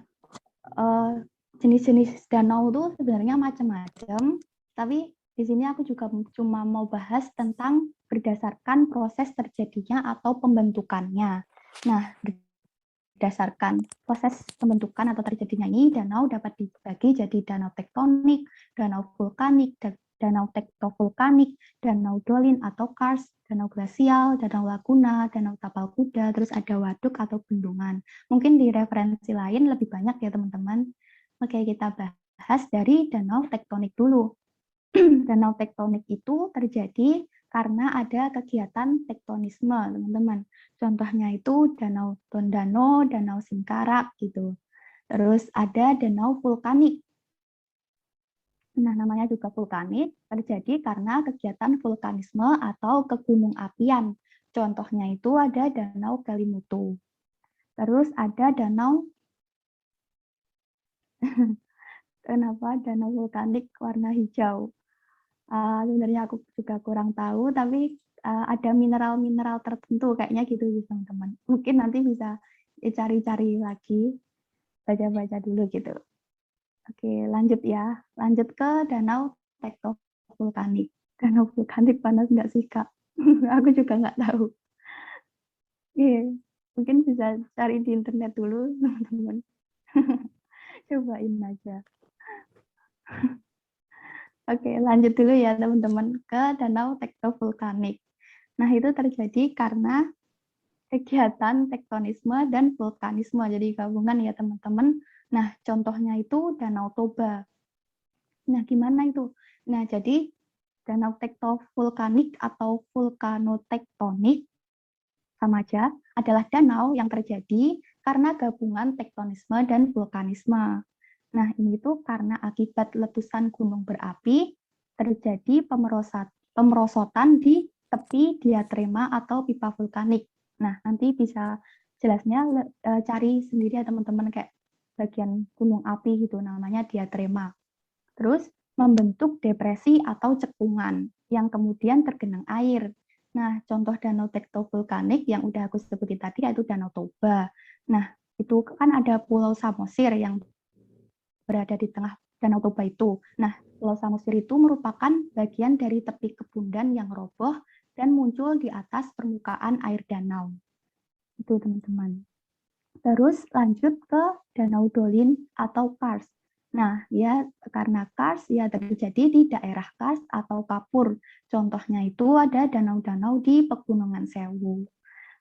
jenis-jenis danau itu sebenarnya macam-macam, tapi di sini aku juga cuma mau bahas tentang berdasarkan proses terjadinya atau pembentukannya. Nah, berdasarkan proses pembentukan atau terjadinya ini, danau dapat dibagi jadi danau tektonik, danau vulkanik, danau tektovulkanik, danau dolin atau karst, danau glasial, danau laguna, danau tapal kuda, terus ada waduk atau bendungan. Mungkin di referensi lain lebih banyak ya teman-teman. Oke, kita bahas dari danau tektonik dulu. Danau tektonik itu terjadi karena ada kegiatan tektonisme, teman-teman. Contohnya itu Danau Tondano, Danau Singkarak, gitu. Terus ada danau vulkanik. Nah, namanya juga vulkanik, terjadi karena kegiatan vulkanisme atau kegunung apian. Contohnya itu ada Danau Kelimutu. Terus ada danau kenapa danau vulkanik warna hijau? Sebenarnya aku juga kurang tahu, tapi ada mineral-mineral tertentu kayaknya gitu teman-teman. Mungkin nanti bisa cari-cari lagi, baca-baca dulu gitu. Oke, lanjut ya. Lanjut ke danau tektovulkanik. Danau vulkanik panas nggak sih, Kak? Aku juga nggak tahu. Mungkin bisa cari di internet dulu, teman-teman. Cobain aja. Oke, lanjut dulu ya teman-teman ke danau tektovulkanik. Nah, itu terjadi karena kegiatan tektonisme dan vulkanisme. Jadi gabungan ya teman-teman. Nah, contohnya itu Danau Toba. Nah, gimana itu? Nah, jadi danau tektovulkanik atau vulkanotektonik sama aja adalah danau yang terjadi karena gabungan tektonisme dan vulkanisme. Nah, ini tuh karena akibat letusan gunung berapi terjadi pemerosotan di tepi diatrema atau pipa vulkanik. Nah, nanti bisa jelasnya cari sendiri ya teman-teman, kayak bagian gunung api gitu, namanya diatrema. Terus membentuk depresi atau cekungan yang kemudian tergenang air. Nah, contoh danau tektovulkanik yang udah aku sebutin tadi yaitu Danau Toba. Nah, itu kan ada Pulau Samosir yang berada di tengah Danau Toba itu. Nah, Pulau Samosir itu merupakan bagian dari tepi kebundan yang roboh dan muncul di atas permukaan air danau. Itu teman-teman. Terus lanjut ke Danau Dolin atau Kars. Nah, ya karena Kars ya terjadi di daerah Kars atau Kapur. Contohnya itu ada danau-danau di Pegunungan Sewu.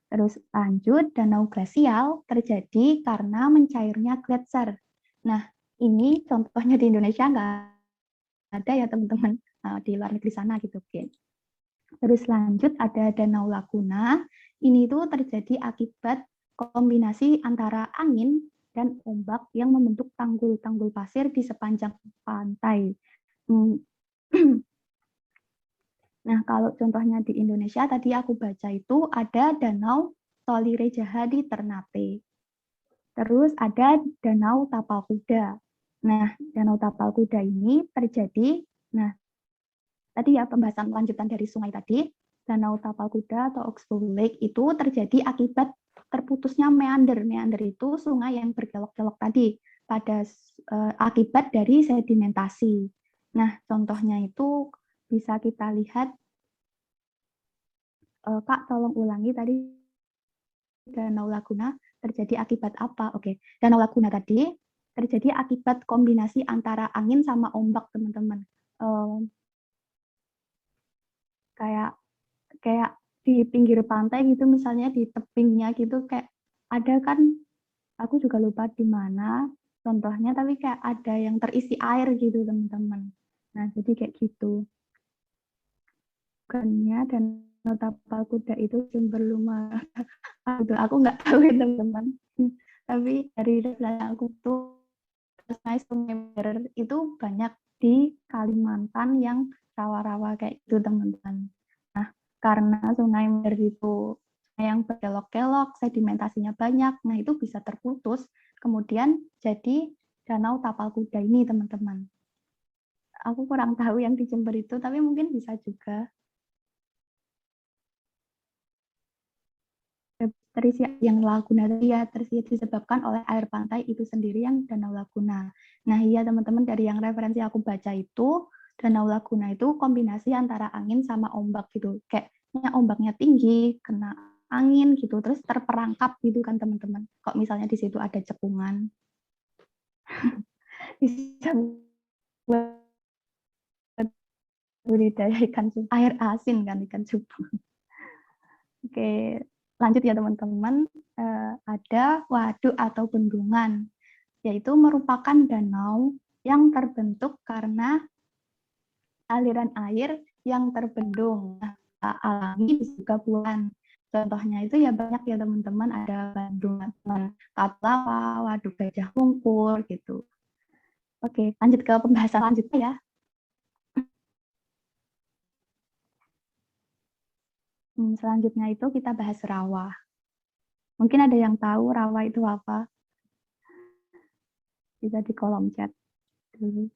Terus lanjut, danau glasial terjadi karena mencairnya gletser. Nah, ini contohnya di Indonesia nggak ada ya teman-teman, di luar negeri sana gitu. Oke. Terus lanjut ada danau Laguna. Ini tuh terjadi akibat kombinasi antara angin dan ombak yang membentuk tanggul-tanggul pasir di sepanjang pantai. Nah, kalau contohnya di Indonesia, tadi aku baca itu ada Danau Tolirejaha di Ternate. Terus ada Danau Tapal Kuda. Nah, Danau Tapal Kuda ini terjadi, nah, tadi ya pembahasan lanjutan dari sungai tadi, Danau Tapal Kuda atau Oxbow Lake itu terjadi akibat terputusnya meander. Meander itu sungai yang berkelok-kelok tadi pada akibat dari sedimentasi. Nah, contohnya itu bisa kita lihat, Kak, tolong ulangi tadi Danau Laguna terjadi akibat apa? Oke, Danau Laguna tadi terjadi akibat kombinasi antara angin sama ombak, teman-teman. Kayak kayak di pinggir pantai gitu, misalnya di tebingnya gitu, kayak ada kan, aku juga lupa di mana contohnya, tapi kayak ada yang terisi air gitu, teman-teman. Nah, jadi kayak gitu. Bukannya dan Tapal Kuda itu sumber lumah. Aku nggak tahu ya teman-teman. Tapi dari data aku tuh sungai itu banyak di Kalimantan yang rawa-rawa kayak gitu teman-teman. Nah, karena sungai Mer itu yang berkelok-kelok, sedimentasinya banyak, nah itu bisa terputus, kemudian jadi Danau Tapal Kuda ini teman-teman. Aku kurang tahu yang di Jember itu, tapi mungkin bisa juga. Terisi yang Laguna ya terisi disebabkan oleh air pantai itu sendiri yang Danau Laguna. Nah iya teman-teman, dari yang referensi aku baca itu Danau Laguna itu kombinasi antara angin sama ombak gitu, kayaknya ombaknya tinggi kena angin gitu, terus terperangkap gitu kan teman-teman. Kok misalnya di situ ada cekungan bisa buat budidaya ikan cupang, air asin kan ikan cupang. Oke, lanjut ya teman-teman. Ada waduk atau bendungan, yaitu merupakan danau yang terbentuk karena aliran air yang terbendung. Alami juga bulan. Contohnya itu ya banyak ya teman-teman, ada bendungan Katlawa, Waduk Gajah Wungkul gitu. Oke, lanjut ke pembahasan lanjutnya ya. Selanjutnya itu kita bahas rawa. Mungkin ada yang tahu rawa itu apa? Bisa di kolom chat dulu.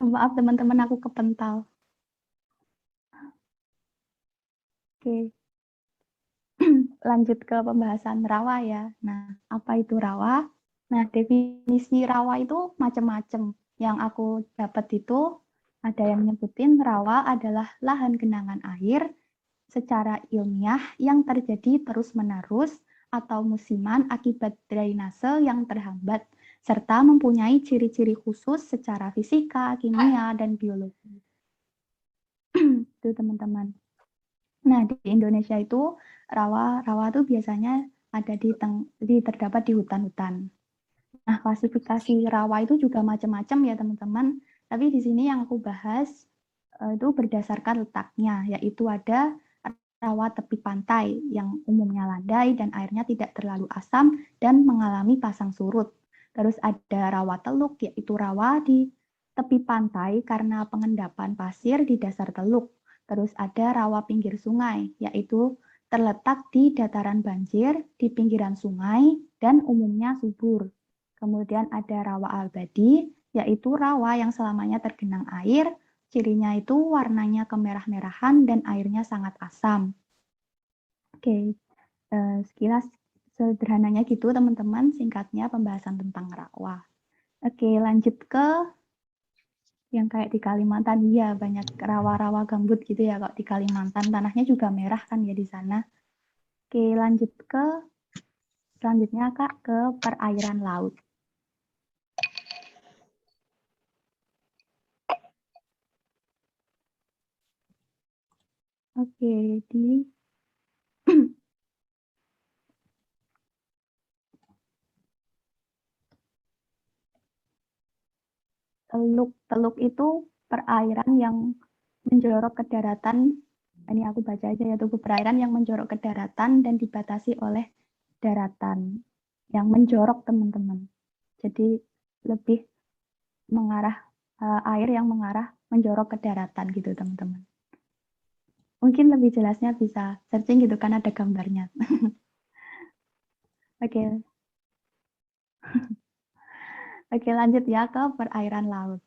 Maaf teman-teman, aku kepental. Oke. Lanjut ke pembahasan rawa ya. Nah, apa itu rawa? Nah, definisi rawa itu macam-macam. Yang aku dapat itu ada yang nyebutin rawa adalah lahan genangan air secara ilmiah yang terjadi terus-menerus atau musiman akibat drainase yang terhambat serta mempunyai ciri-ciri khusus secara fisika, kimia, dan biologi. Itu teman-teman. Nah, di Indonesia itu rawa itu biasanya ada terdapat di hutan-hutan. Nah, klasifikasi rawa itu juga macam-macam ya teman-teman. Tapi di sini yang aku bahas itu berdasarkan letaknya, yaitu ada rawa tepi pantai yang umumnya landai dan airnya tidak terlalu asam dan mengalami pasang surut. Terus ada rawa teluk, yaitu rawa di tepi pantai karena pengendapan pasir di dasar teluk. Terus ada rawa pinggir sungai, yaitu terletak di dataran banjir, di pinggiran sungai, dan umumnya subur. Kemudian ada rawa abadi, yaitu rawa yang selamanya tergenang air, cirinya itu warnanya kemerah-merahan dan airnya sangat asam. Oke, sekilas sederhananya gitu teman-teman, singkatnya pembahasan tentang rawa. Oke, lanjut ke yang kayak di Kalimantan. Iya, banyak rawa-rawa gambut gitu ya kok di Kalimantan. Tanahnya juga merah kan ya di sana. Oke, lanjut ke selanjutnya Kak ke perairan laut. Oke, di teluk itu perairan yang menjorok ke daratan. Ini aku baca aja ya, tubuh perairan yang menjorok ke daratan dan dibatasi oleh daratan yang menjorok teman-teman. Jadi lebih mengarah air yang menjorok ke daratan gitu teman-teman. Mungkin lebih jelasnya bisa searching gitu kan ada gambarnya. Oke. Oke, lanjut ya ke perairan laut.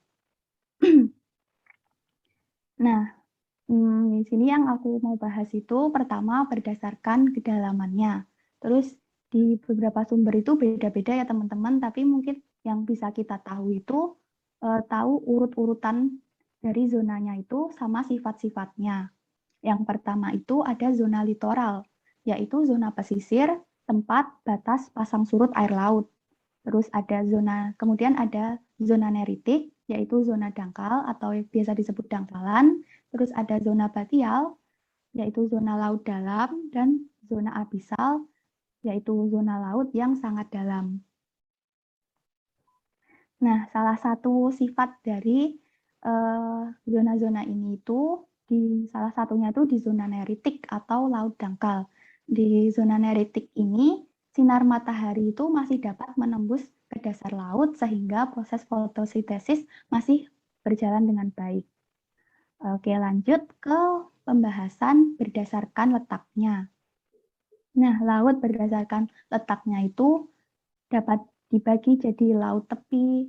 Nah, di sini yang aku mau bahas itu pertama berdasarkan kedalamannya. Terus di beberapa sumber itu beda-beda ya teman-teman, tapi mungkin yang bisa kita tahu itu tahu urut-urutan dari zonanya itu sama sifat-sifatnya. Yang pertama itu ada zona litoral, yaitu zona pesisir, tempat batas pasang surut air laut. Terus kemudian ada zona neritik, yaitu zona dangkal atau biasa disebut dangkalan. Terus ada zona batial, yaitu zona laut dalam, dan zona abisal, yaitu zona laut yang sangat dalam. Nah, salah satu sifat dari zona-zona ini itu salah satunya itu di zona neritik atau laut dangkal. Di zona neritik ini sinar matahari itu masih dapat menembus ke dasar laut sehingga proses fotosintesis masih berjalan dengan baik. Oke, lanjut ke pembahasan berdasarkan letaknya. Nah, laut berdasarkan letaknya itu dapat dibagi jadi laut tepi.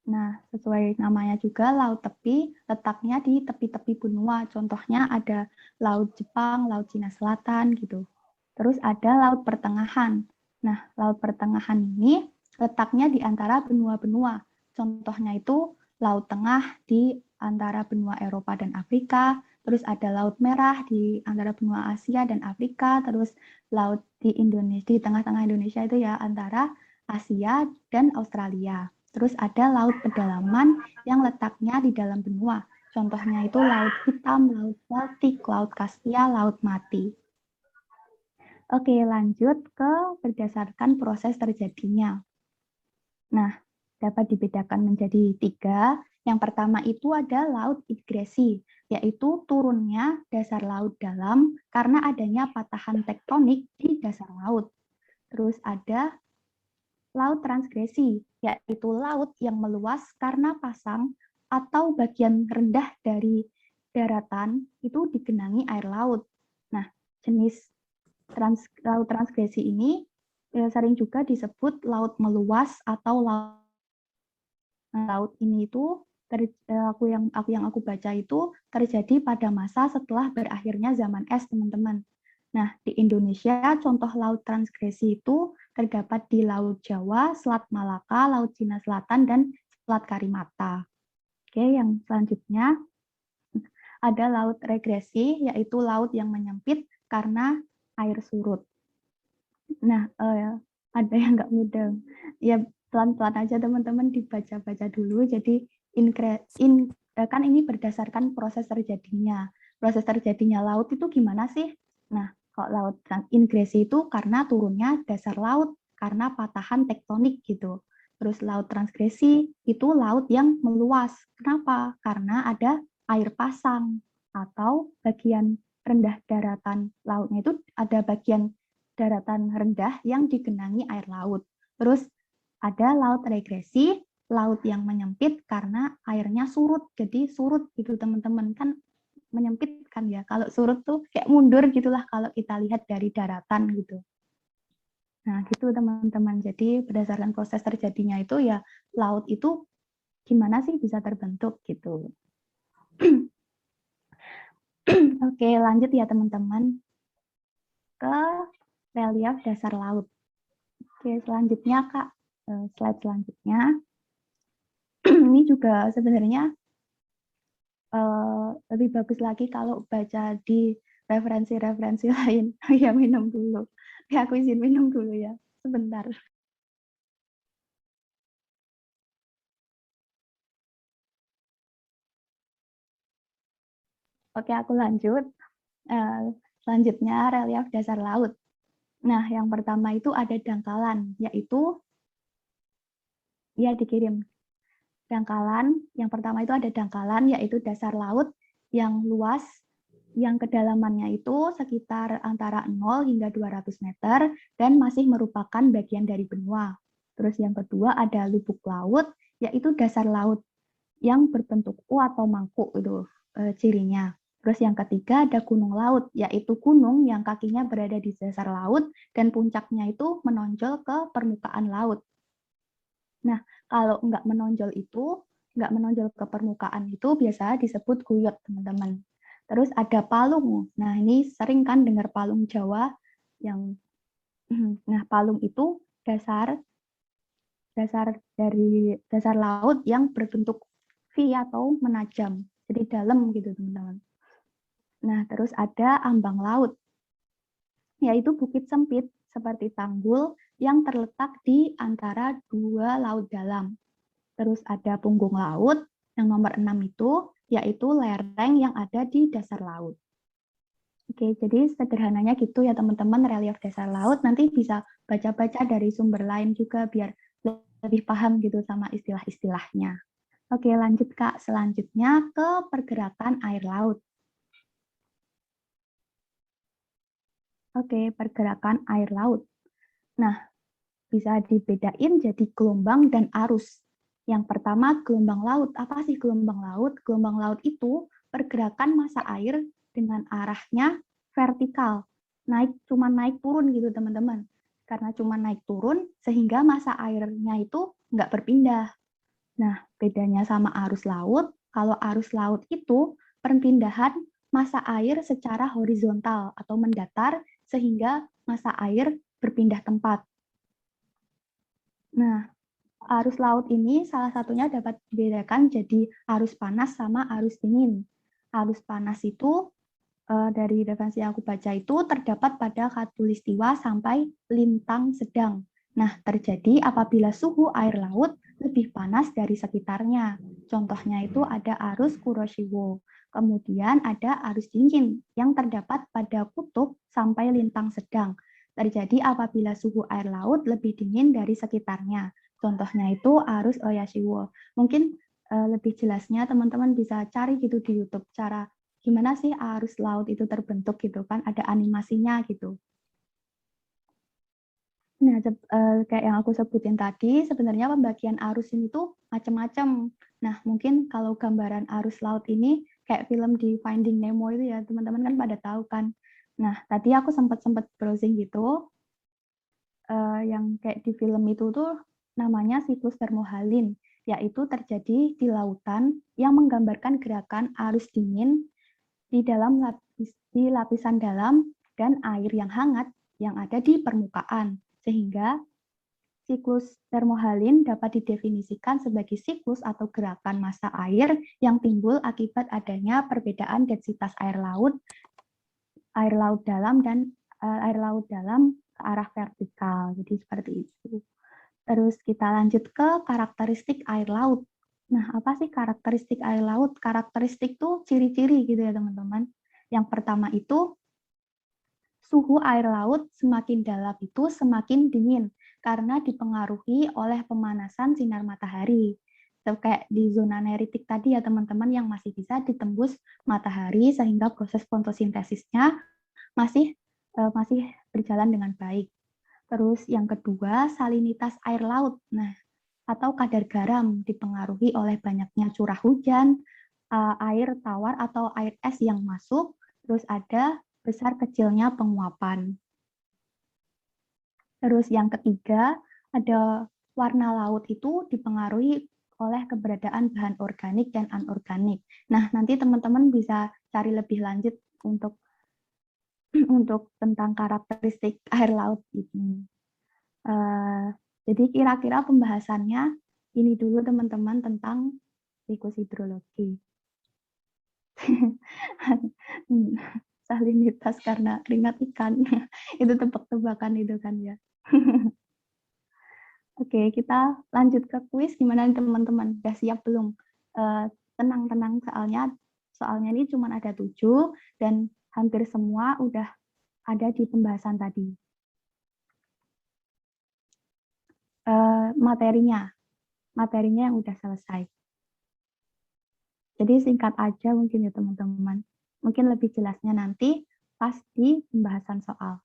Nah, sesuai namanya juga laut tepi, letaknya di tepi-tepi benua. Contohnya ada Laut Jepang, Laut Cina Selatan gitu. Terus ada laut pertengahan. Nah, laut pertengahan ini letaknya di antara benua-benua. Contohnya itu Laut Tengah di antara benua Eropa dan Afrika, terus ada Laut Merah di antara benua Asia dan Afrika, terus laut di Indonesia, di tengah-tengah Indonesia itu ya antara Asia dan Australia. Terus ada laut pedalaman yang letaknya di dalam benua. Contohnya itu Laut Hitam, Laut Baltik, Laut Kaspia, Laut Mati. Oke, lanjut ke berdasarkan proses terjadinya. Nah, dapat dibedakan menjadi 3. Yang pertama itu ada laut migrasi, yaitu turunnya dasar laut dalam karena adanya patahan tektonik di dasar laut. Terus ada laut transgresi, yaitu laut yang meluas karena pasang atau bagian rendah dari daratan itu digenangi air laut. Nah, jenis laut transgresi ini sering juga disebut laut meluas atau laut ini itu aku baca itu terjadi pada masa setelah berakhirnya zaman es, teman-teman. Nah, di Indonesia contoh laut transgresi itu terdapat di Laut Jawa, Selat Malaka, Laut Cina Selatan, dan Selat Karimata. Oke, yang selanjutnya ada laut regresi, yaitu laut yang menyempit karena air surut. Nah, ada yang nggak mudeng. Ya, pelan-pelan aja teman-teman dibaca-baca dulu. Jadi kan ini berdasarkan proses terjadinya. Proses terjadinya laut itu gimana sih? Nah, kalau laut ingresi itu karena turunnya dasar laut, karena patahan tektonik gitu. Terus laut transgresi itu laut yang meluas. Kenapa? Karena ada air pasang atau bagian rendah daratan lautnya itu ada bagian daratan rendah yang digenangi air laut. Terus ada laut regresi, laut yang menyempit karena airnya surut. Jadi surut gitu teman-teman, kan menyempit kan ya. Kalau surut tuh kayak mundur gitulah kalau kita lihat dari daratan gitu. Nah, gitu teman-teman. Jadi berdasarkan proses terjadinya itu ya laut itu gimana sih bisa terbentuk gitu. Oke, lanjut ya teman-teman ke relief dasar laut. Oke, selanjutnya Kak, slide selanjutnya. Ini juga sebenarnya lebih bagus lagi kalau baca di referensi-referensi lain. Ya minum dulu. Ya aku izin minum dulu ya, sebentar. Oke, aku lanjut. Selanjutnya relief dasar laut. Nah, yang pertama itu ada dangkalan, yaitu ya dikirim. Dangkalan, yang pertama itu ada dangkalan, yaitu dasar laut yang luas, yang kedalamannya itu sekitar antara 0 hingga 200 meter, dan masih merupakan bagian dari benua. Terus yang kedua ada lubuk laut, yaitu dasar laut yang berbentuk U atau mangkuk itu cirinya. Terus yang ketiga ada gunung laut, yaitu gunung yang kakinya berada di dasar laut dan puncaknya itu menonjol ke permukaan laut. Nah, kalau nggak menonjol ke permukaan itu biasa disebut guyot, teman-teman. Terus ada palung. Nah, ini sering kan dengar palung Jawa yang nah, palung itu dasar laut yang berbentuk V atau menajam. Jadi dalam gitu, teman-teman. Nah, terus ada ambang laut, yaitu bukit sempit seperti tanggul yang terletak di antara dua laut dalam. Terus ada punggung laut, yang nomor 6 itu, yaitu lereng yang ada di dasar laut. Oke, jadi sederhananya gitu ya teman-teman, relief dasar laut. Nanti bisa baca-baca dari sumber lain juga biar lebih paham gitu sama istilah-istilahnya. Oke, lanjut Kak. Selanjutnya ke pergerakan air laut. Oke, pergerakan air laut. Nah, bisa dibedain jadi gelombang dan arus. Yang pertama, gelombang laut. Apa sih gelombang laut? Gelombang laut itu pergerakan massa air dengan arahnya vertikal. Cuma naik turun gitu teman-teman. Karena cuma naik turun, sehingga massa airnya itu nggak berpindah. Nah, bedanya sama arus laut, kalau arus laut itu perpindahan massa air secara horizontal atau mendatar, sehingga massa air berpindah tempat. Nah, arus laut ini salah satunya dapat dibedakan jadi arus panas sama arus dingin. Arus panas itu dari referensi yang aku baca itu terdapat pada khatulistiwa sampai lintang sedang. Nah, terjadi apabila suhu air laut lebih panas dari sekitarnya. Contohnya itu ada arus Kuroshio. Kemudian ada arus dingin yang terdapat pada kutub sampai lintang sedang. Terjadi apabila suhu air laut lebih dingin dari sekitarnya. Contohnya itu arus Oyashiwo. Mungkin lebih jelasnya teman-teman bisa cari gitu di YouTube cara gimana sih arus laut itu terbentuk gitu kan, ada animasinya gitu. Nah, kayak yang aku sebutin tadi, sebenarnya pembagian arus ini tuh macam-macam. Nah, mungkin kalau gambaran arus laut ini kayak film di Finding Nemo itu ya, teman-teman kan pada tahu kan. Nah, tadi aku sempat browsing gitu, yang kayak di film itu tuh namanya siklus termohalin, yaitu terjadi di lautan yang menggambarkan gerakan arus dingin di lapisan dalam dan air yang hangat yang ada di permukaan. Sehingga siklus termohalin dapat didefinisikan sebagai siklus atau gerakan massa air yang timbul akibat adanya perbedaan densitas air laut dalam dan air laut dalam ke arah vertikal. Jadi seperti itu. Terus kita lanjut ke karakteristik air laut. Nah, apa sih karakteristik air laut? Karakteristik tuh ciri-ciri gitu ya teman-teman. Yang pertama itu suhu air laut semakin dalam itu semakin dingin karena dipengaruhi oleh pemanasan sinar matahari. Kayak di zona neritik tadi ya teman-teman yang masih bisa ditembus matahari sehingga proses fotosintesisnya masih berjalan dengan baik. Terus yang kedua, salinitas air laut. Nah, atau kadar garam dipengaruhi oleh banyaknya curah hujan, air tawar atau air es yang masuk, terus ada besar kecilnya penguapan. Terus yang ketiga, ada warna laut itu dipengaruhi oleh keberadaan bahan organik dan anorganik. Nah, nanti teman-teman bisa cari lebih lanjut untuk tentang karakteristik air laut ini. Jadi kira-kira pembahasannya ini dulu teman-teman tentang siklus hidrologi. Salinitas karena keringat ikan. Itu tebak-tebakan itu kan ya. Oke, kita lanjut ke kuis. Gimana nih teman-teman? Udah siap belum? Tenang-tenang soalnya ini cuma ada 7 dan hampir semua udah ada di pembahasan tadi. Materinya yang udah selesai. Jadi singkat aja mungkin ya teman-teman. Mungkin lebih jelasnya nanti pas di pembahasan soal.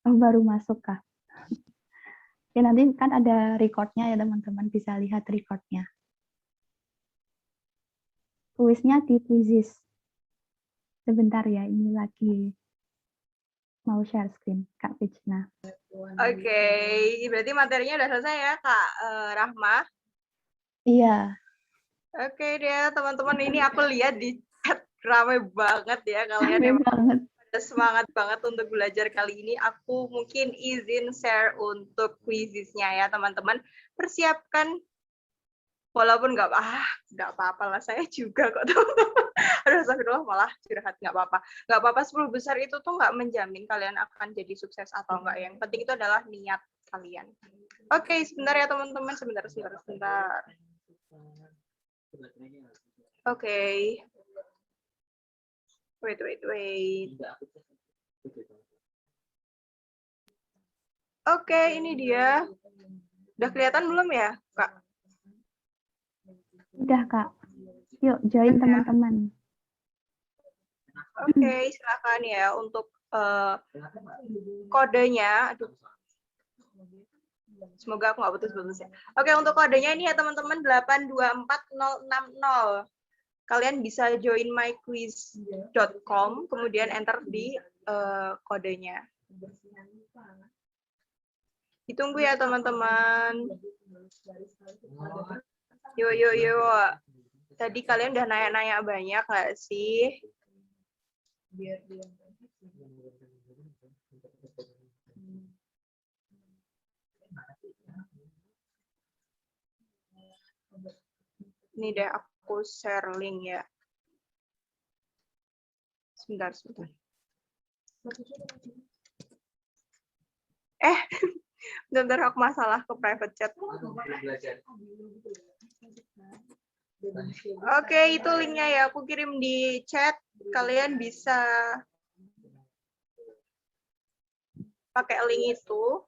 Oh, baru masuk kah? Ya nanti kan ada recordnya ya teman-teman, bisa lihat recordnya. Kuisnya di Quizizz. Sebentar ya, ini lagi mau share screen, Kak Vijna. Oke, berarti materinya udah selesai ya, Kak Rahma? Iya. Oke deh, teman-teman, ini aku lihat di chat rame banget ya kalian. Rame banget. Semangat banget untuk belajar kali ini. Aku mungkin izin share untuk quiziznya ya, teman-teman. Persiapkan, walaupun nggak apa-apa lah, saya juga kok teman-teman. Aduh, astagfirullah, malah curhat, nggak apa-apa. Nggak apa-apa, 10 besar itu tuh nggak menjamin kalian akan jadi sukses atau enggak. Yang penting itu adalah niat kalian. Oke, sebentar ya teman-teman, sebentar. Oke. Wait. Oke, ini dia. Udah kelihatan belum ya, Kak? Udah, Kak. Yuk, join teman-teman. Oke, silakan ya untuk kodenya. Aduh. Semoga aku nggak putus-putus ya. Oke, untuk kodenya ini ya teman-teman 824060. Kalian bisa join myquiz.com, kemudian enter di kodenya. Ditunggu ya teman-teman. Yuk. Tadi kalian udah nanya-nanya banyak nggak sih? Ini deh aku share link ya. Sebentar. Bentar, aku masalah ke private chat. Oke, itu linknya ya. Aku kirim di chat. Kalian bisa pakai link itu.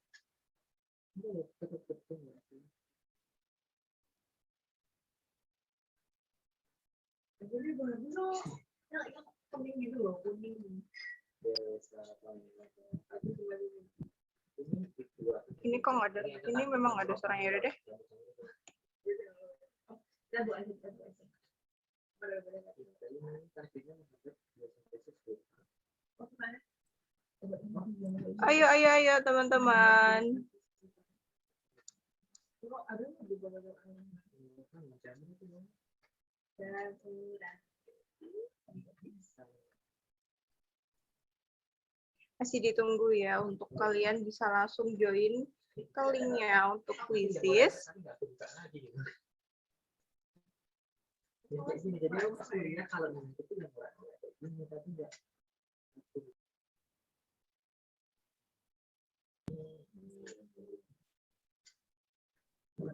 Ini kok nggak ada. Ini memang nggak ada suaranya, udah deh. Ayo teman-teman. Masih ditunggu ya untuk kalian bisa langsung join ke linknya untuk Quizizz.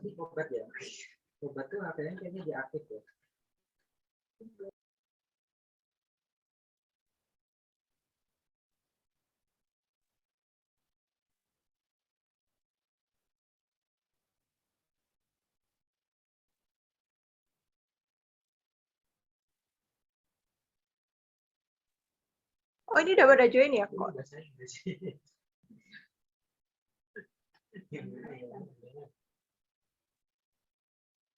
sih obat ya? Obat tuh HP-nya kayaknya diaktif ya. Oh, ini udah pada join ya kok?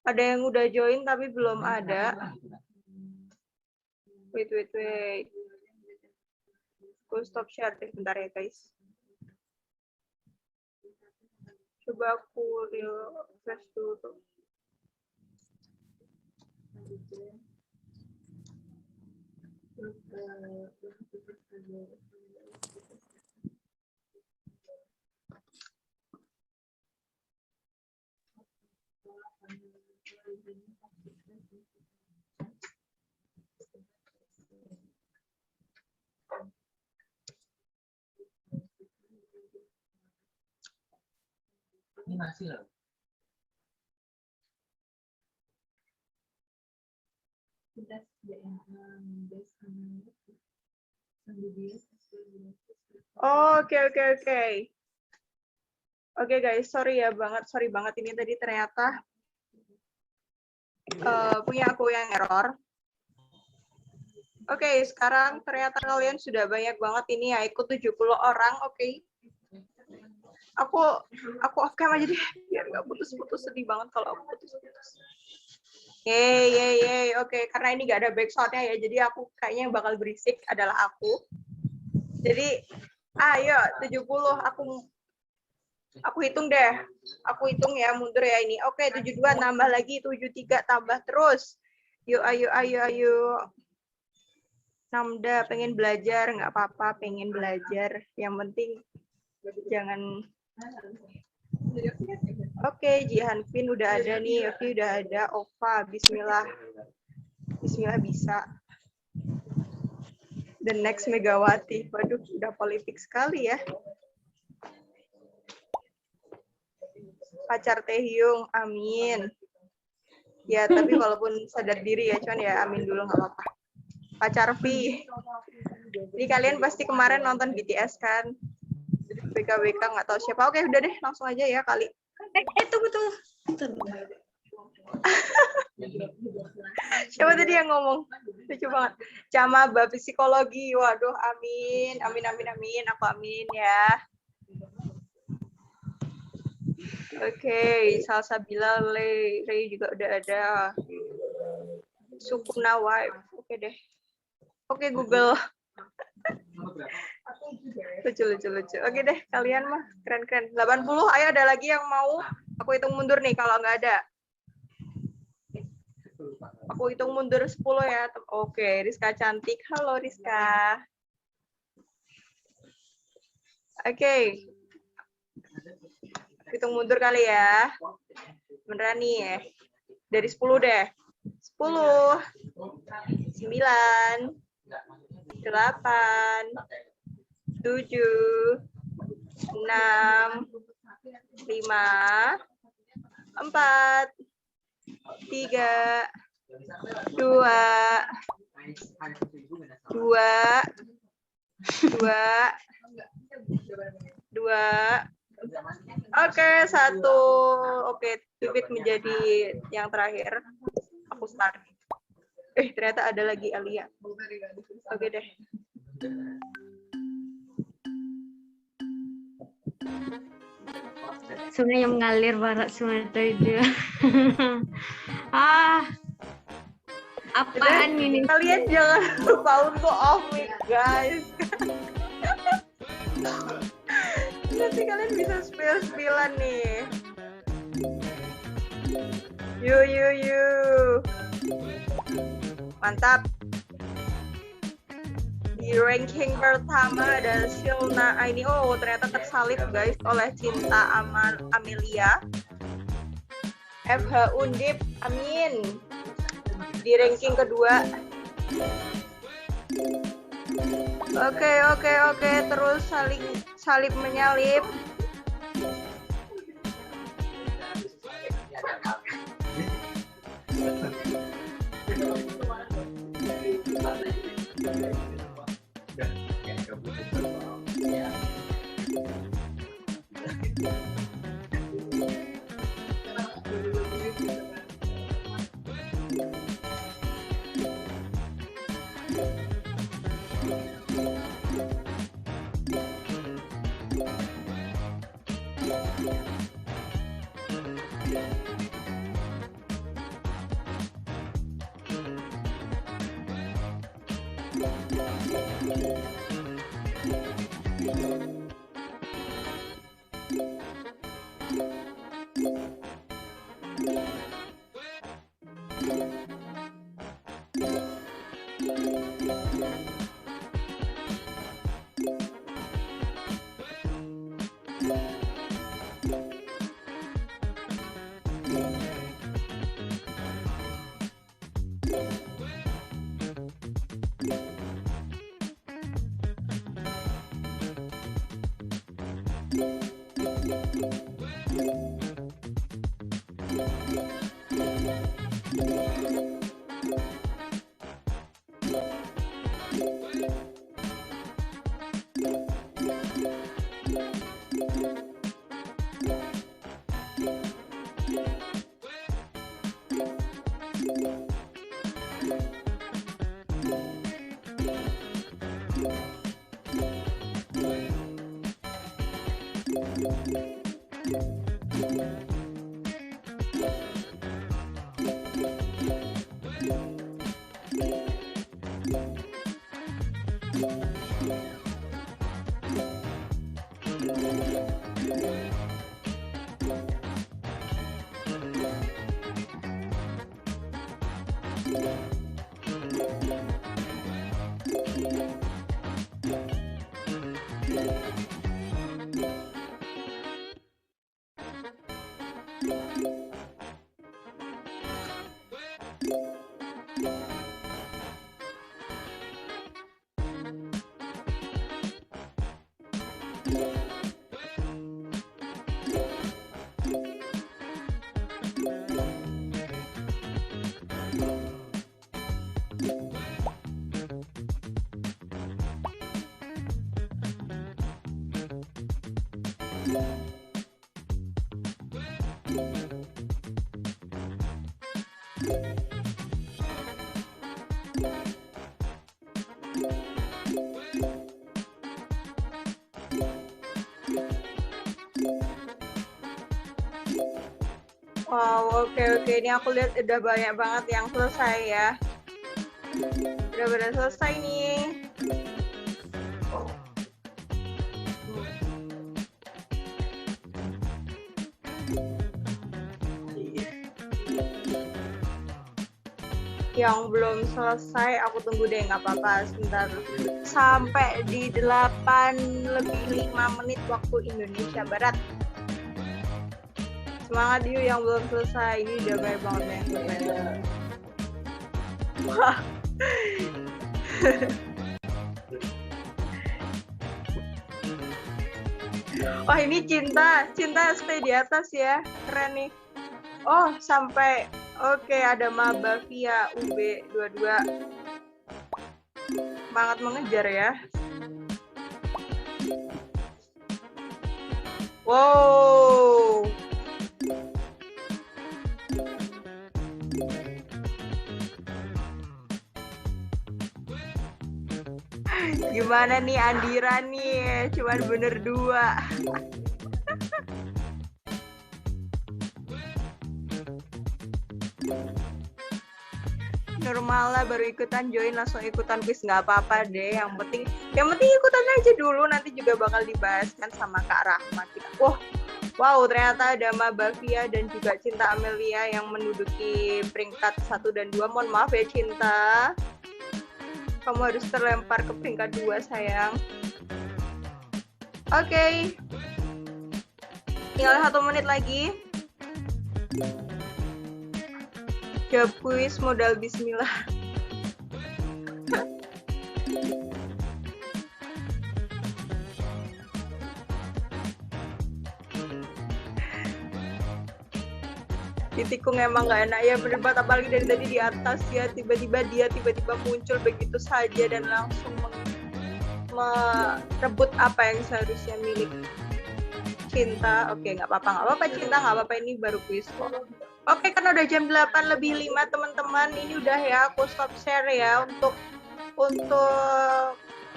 Ada yang udah join tapi belum ada. Wait. Aku stop share deh bentar ya guys. Coba aku refresh dulu. Ini masih loh. Oke. Oke guys, sorry banget ini tadi ternyata punya aku yang error. Oke, sekarang ternyata kalian sudah banyak banget ini ya, ikut 70 orang, oke. Aku off cam aja deh, biar nggak putus-putus, sedih banget kalau aku putus-putus. Yeay, oke, karena ini nggak ada backsound-nya ya, jadi aku kayaknya yang bakal berisik adalah aku. Jadi, ayo 70, aku hitung deh. Aku hitung ya, mundur ya ini. Oke, 72 tambah lagi, 73 tambah terus. Yuk, ayo. Namda pengen belajar, nggak apa-apa, pengen belajar. Yang penting jangan. Oke, Jihan Pin udah ada nih, Yofi udah ada, Ova, Bismillah bisa. The next Megawati, waduh, udah politik sekali ya. Pacar Taehyung, amin. Ya, tapi walaupun sadar diri ya, cuman ya amin dulu nggak apa-apa. Pacar V. Ini kalian pasti kemarin nonton BTS kan? BKBK nggak tahu siapa. Oke, udah deh, langsung aja ya kali. Tunggu. Siapa tadi yang ngomong? Lucu banget. Cama bab psikologi. Waduh, amin. Aku amin ya. Oke, Salsabila, Ray juga udah ada. Sukuna wife. Oke deh. Oke, Google. Lucu. Oke deh, kalian mah keren. 80, ayo ada lagi yang mau? Aku hitung mundur nih kalau nggak ada. Aku hitung mundur 10 ya. Oke, Rizka cantik. Halo Rizka. Oke. Hitung mundur kali ya. Beneran nih ya. Dari 10 deh. 10, 9, 8, 7, 6, 5, 4, 3, 2, 2. Oke, 1. Oke, Pipit menjadi yang terakhir. Aku start. Ternyata ada lagi Alia. Oke deh. Sungai yang mengalir barat Sumatera itu. Apaan ini? Kalian jangan lupa untuk off mic, guys. Nanti kalian bisa spill-spillan nih. Yuk. Mantap. Di ranking pertama ada Silna Aini. Oh, ternyata tersalib guys oleh Cinta Amelia. FH Undip, amin. Di ranking kedua. Oke. Terus salib menyalip. Wow, oke. Ini aku lihat udah banyak banget yang selesai ya. Udah pada selesai nih. Yang belum selesai, aku tunggu deh, nggak apa-apa, sebentar. Sampai di 8:05 waktu Indonesia Barat. Semangat yuk yang belum selesai, ini udah banyak banget yang selesai. Wah. Wah, ini cinta stay di atas ya, keren nih. Oh, sampai oke, ada maba via UB22. Semangat mengejar ya. Wow. Gimana nih Andira nih? Cuman bener 2. Normal lah, baru ikutan join langsung ikutan quiz, nggak apa-apa deh. Yang penting ikutan aja dulu, nanti juga bakal dibahas kan sama Kak Rahma kita. Wow, ternyata ada Mbak Via dan juga Cinta Amelia yang menduduki peringkat 1 dan 2. Mohon maaf ya Cinta, kamu harus terlempar ke peringkat 2 sayang. Oke. Tinggal 1 menit lagi. Jawab kuis modal bismillah. Ditikung emang nggak enak ya, bener banget, apalagi dari tadi di atas ya, tiba-tiba muncul begitu saja dan langsung merebut apa yang seharusnya milik Cinta. Oke, nggak apa-apa Cinta, nggak apa-apa, ini baru kuis kok. Oke, kan udah jam 8:05 teman-teman, ini udah ya, aku stop share ya untuk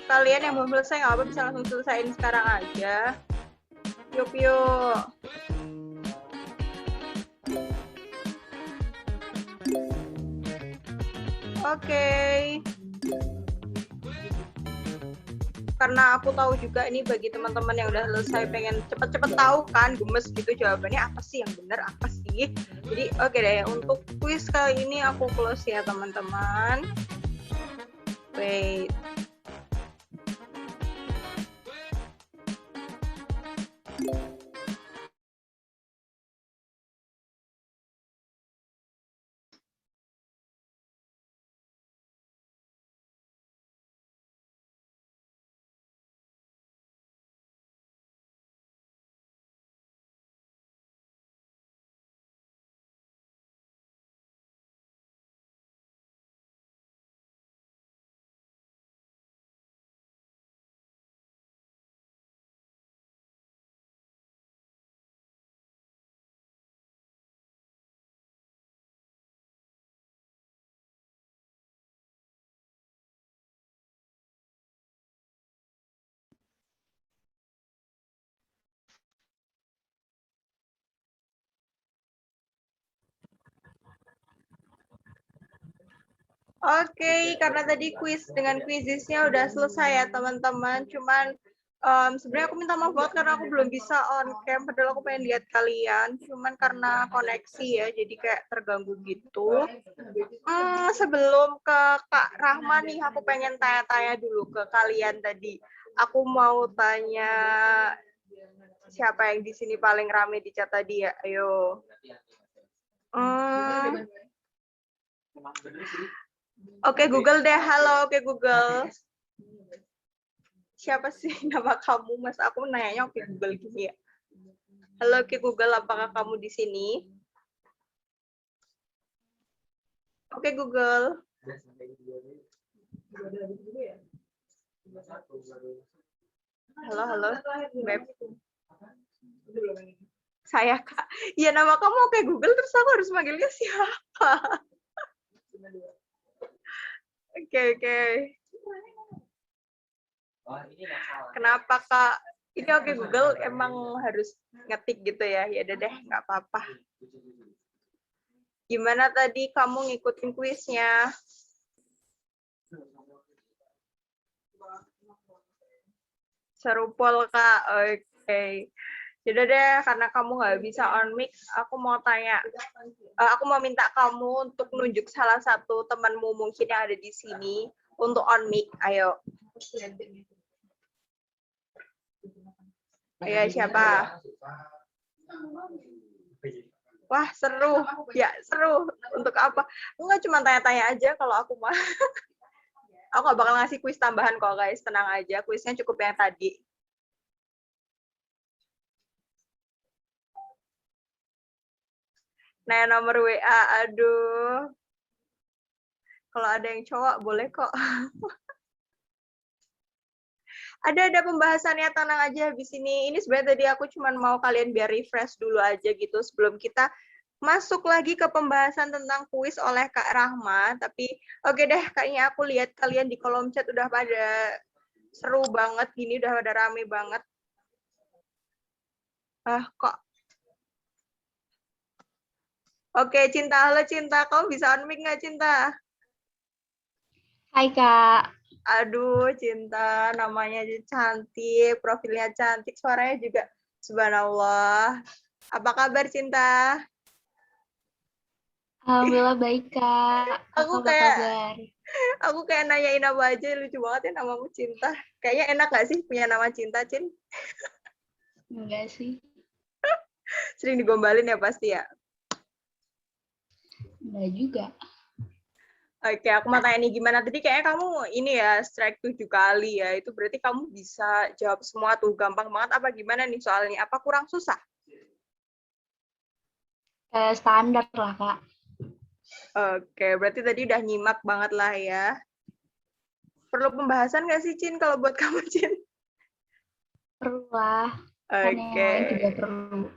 kalian yang belum selesai nggak apa, bisa langsung selesaiin sekarang aja. Yuk. Oke. Karena aku tahu juga ini bagi teman-teman yang udah selesai pengen cepet-cepet tahu kan, gemes gitu jawabannya apa sih yang benar, apa sih. Jadi oke deh, untuk kuis kali ini aku close ya teman-teman. Wait. Oke, karena tadi kuis dengan quizisnya udah selesai ya teman-teman. Cuman sebenarnya aku minta maaf banget karena aku belum bisa on cam. Padahal aku pengen lihat kalian. Cuman karena koneksi ya, jadi kayak terganggu gitu. Sebelum ke Kak Rahma nih, aku pengen tanya-tanya dulu ke kalian tadi. Aku mau tanya siapa yang di sini paling rame di chat tadi ya? Ayo. Oke, Google deh. Halo, oke Google. Siapa sih nama kamu, Mas? Aku nanyanya oke Google gini ya. Halo, oke Google, apakah kamu di sini? Oke Google. Halo, Beb. Saya Kak. Iya, nama kamu oke Google, terus aku harus manggilnya siapa? Oke. Kenapa Kak? Ini oke Google emang harus ngetik gitu ya? Ya udah deh, nggak apa-apa. Gimana tadi kamu ngikutin kuisnya? Seru pol Kak. Oke. Yaudah deh, karena kamu nggak bisa on mic, aku mau minta kamu untuk nunjuk salah satu temanmu mungkin yang ada di sini untuk on mic. Ayo. Ayo, siapa? Wah, seru. Ya, seru. Untuk apa? Enggak, cuma tanya-tanya aja kalau aku mah. Aku nggak bakal ngasih kuis tambahan kok, guys. Tenang aja, kuisnya cukup yang tadi. Nah, nomor WA, aduh. Kalau ada yang cowok, boleh kok. Ada pembahasannya, tenang aja habis ini. Ini sebenarnya tadi aku cuma mau kalian biar refresh dulu aja gitu sebelum kita masuk lagi ke pembahasan tentang kuis oleh Kak Rahma. Tapi oke deh, kayaknya aku lihat kalian di kolom chat udah pada seru banget gini, udah pada rame banget. Kok. Oke, Cinta. Halo, Cinta. Kamu bisa on-mic nggak, Cinta? Hai Kak. Aduh, Cinta. Namanya cantik, profilnya cantik, suaranya juga subhanallah. Apa kabar, Cinta? Alhamdulillah baik Kak. Apa kabar? Aku kayak nanyain apa aja, lucu banget ya namamu Cinta. Kayaknya enak nggak sih punya nama Cinta, Cin? Enggak sih. Sering digombalin ya pasti ya? Enggak juga. Oke, aku mau tanya nih, gimana tadi kayaknya kamu ini ya, strike 7 kali ya, itu berarti kamu bisa jawab semua tuh, gampang banget apa gimana nih soalnya? Apa kurang susah? Standar lah, Kak. Oke, berarti tadi udah nyimak banget lah ya. Perlu pembahasan nggak sih, Cin, kalau buat kamu, Cin? Perlu lah. Kan yang Oke. lain juga perlu.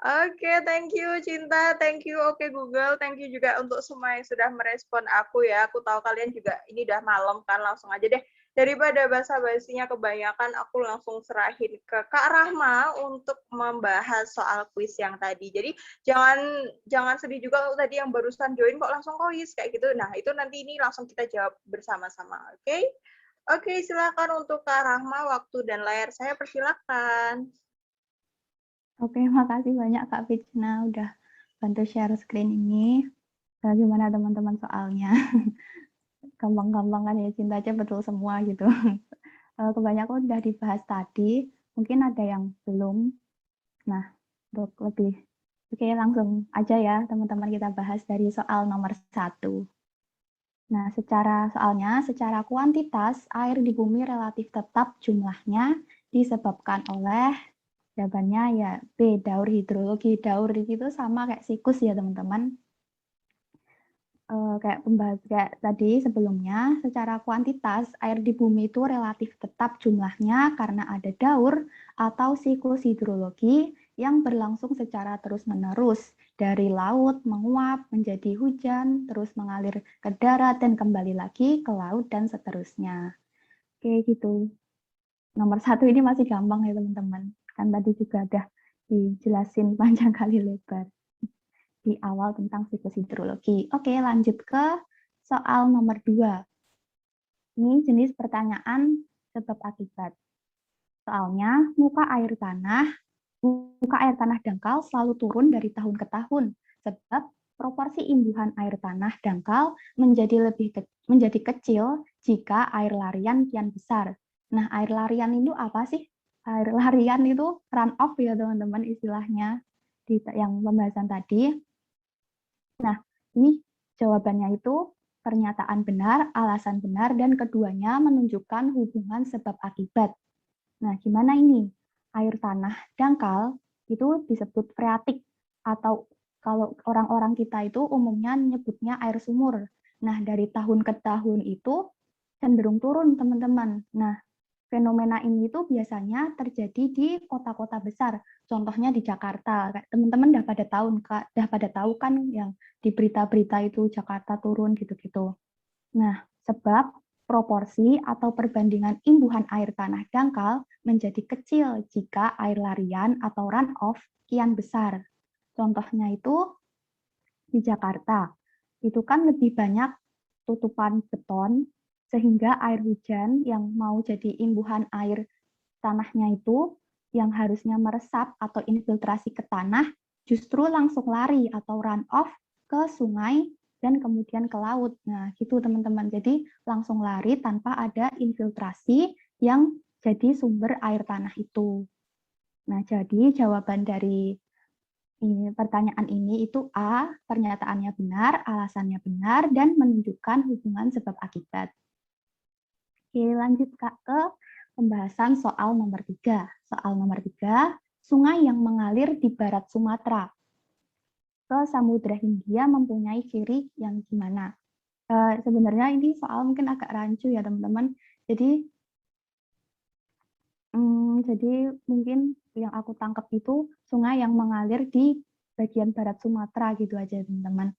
Oke, thank you Cinta, thank you Oke Google, thank you juga untuk semua yang sudah merespon aku ya. Aku tahu kalian juga ini udah malam kan, langsung aja deh. Daripada basa-basinya kebanyakan, aku langsung serahin ke Kak Rahma untuk membahas soal kuis yang tadi. Jadi jangan sedih juga kalau tadi yang barusan join kok langsung kuis kayak gitu. Nah, itu nanti ini langsung kita jawab bersama-sama, oke? Oke, silakan untuk Kak Rahma, waktu dan layar saya persilakan. Oke, makasih banyak Kak Fitna udah bantu share screen ini. Gimana teman-teman soalnya? Gampang-gampang kan ya, Cinta aja betul semua gitu. Kebanyakan udah dibahas tadi, mungkin ada yang belum. Nah, untuk lebih, oke langsung aja ya teman-teman kita bahas dari soal nomor 1. Nah, secara kuantitas, air di bumi relatif tetap jumlahnya disebabkan oleh jawabannya ya B, daur hidrologi. Daur itu sama kayak siklus ya teman-teman. Kayak tadi sebelumnya, secara kuantitas air di bumi itu relatif tetap jumlahnya karena ada daur atau siklus hidrologi yang berlangsung secara terus-menerus dari laut menguap menjadi hujan, terus mengalir ke darat dan kembali lagi ke laut dan seterusnya. Oke gitu. Nomor 1 ini masih gampang ya teman-teman. Kan tadi juga udah dijelasin panjang kali lebar di awal tentang siklus hidrologi. Oke, lanjut ke soal nomor 2. Ini jenis pertanyaan sebab akibat. Soalnya, muka air tanah dangkal selalu turun dari tahun ke tahun, sebab proporsi imbuhan air tanah dangkal menjadi kecil jika air larian kian besar. Nah, air larian itu apa sih? Air larian itu run off ya teman-teman istilahnya di yang pembahasan tadi. Nah, ini jawabannya itu pernyataan benar, alasan benar, dan keduanya menunjukkan hubungan sebab akibat. Nah, gimana ini? Air tanah dangkal itu disebut freatik, atau kalau orang-orang kita itu umumnya menyebutnya air sumur. Nah, dari tahun ke tahun itu cenderung turun, teman-teman. Nah, fenomena ini itu biasanya terjadi di kota-kota besar. Contohnya di Jakarta. Teman-teman udah pada tahu kan yang di berita-berita itu Jakarta turun gitu-gitu. Nah, sebab proporsi atau perbandingan imbuhan air tanah dangkal menjadi kecil jika air larian atau runoff kian besar. Contohnya itu di Jakarta. Itu kan lebih banyak tutupan beton sehingga air hujan yang mau jadi imbuhan air tanahnya itu yang harusnya meresap atau infiltrasi ke tanah justru langsung lari atau run off ke sungai dan kemudian ke laut. Nah, gitu teman-teman. Jadi langsung lari tanpa ada infiltrasi yang jadi sumber air tanah itu. Nah, jadi jawaban dari pertanyaan ini itu A, pernyataannya benar, alasannya benar, dan menunjukkan hubungan sebab akibat. Oke, lanjut Kak ke pembahasan soal nomor 3. Soal nomor 3, sungai yang mengalir di barat Sumatera ke Samudra Hindia mempunyai ciri yang gimana? Sebenarnya ini soal mungkin agak rancu ya teman-teman. Jadi mungkin yang aku tangkap itu sungai yang mengalir di bagian barat Sumatera gitu aja teman-teman.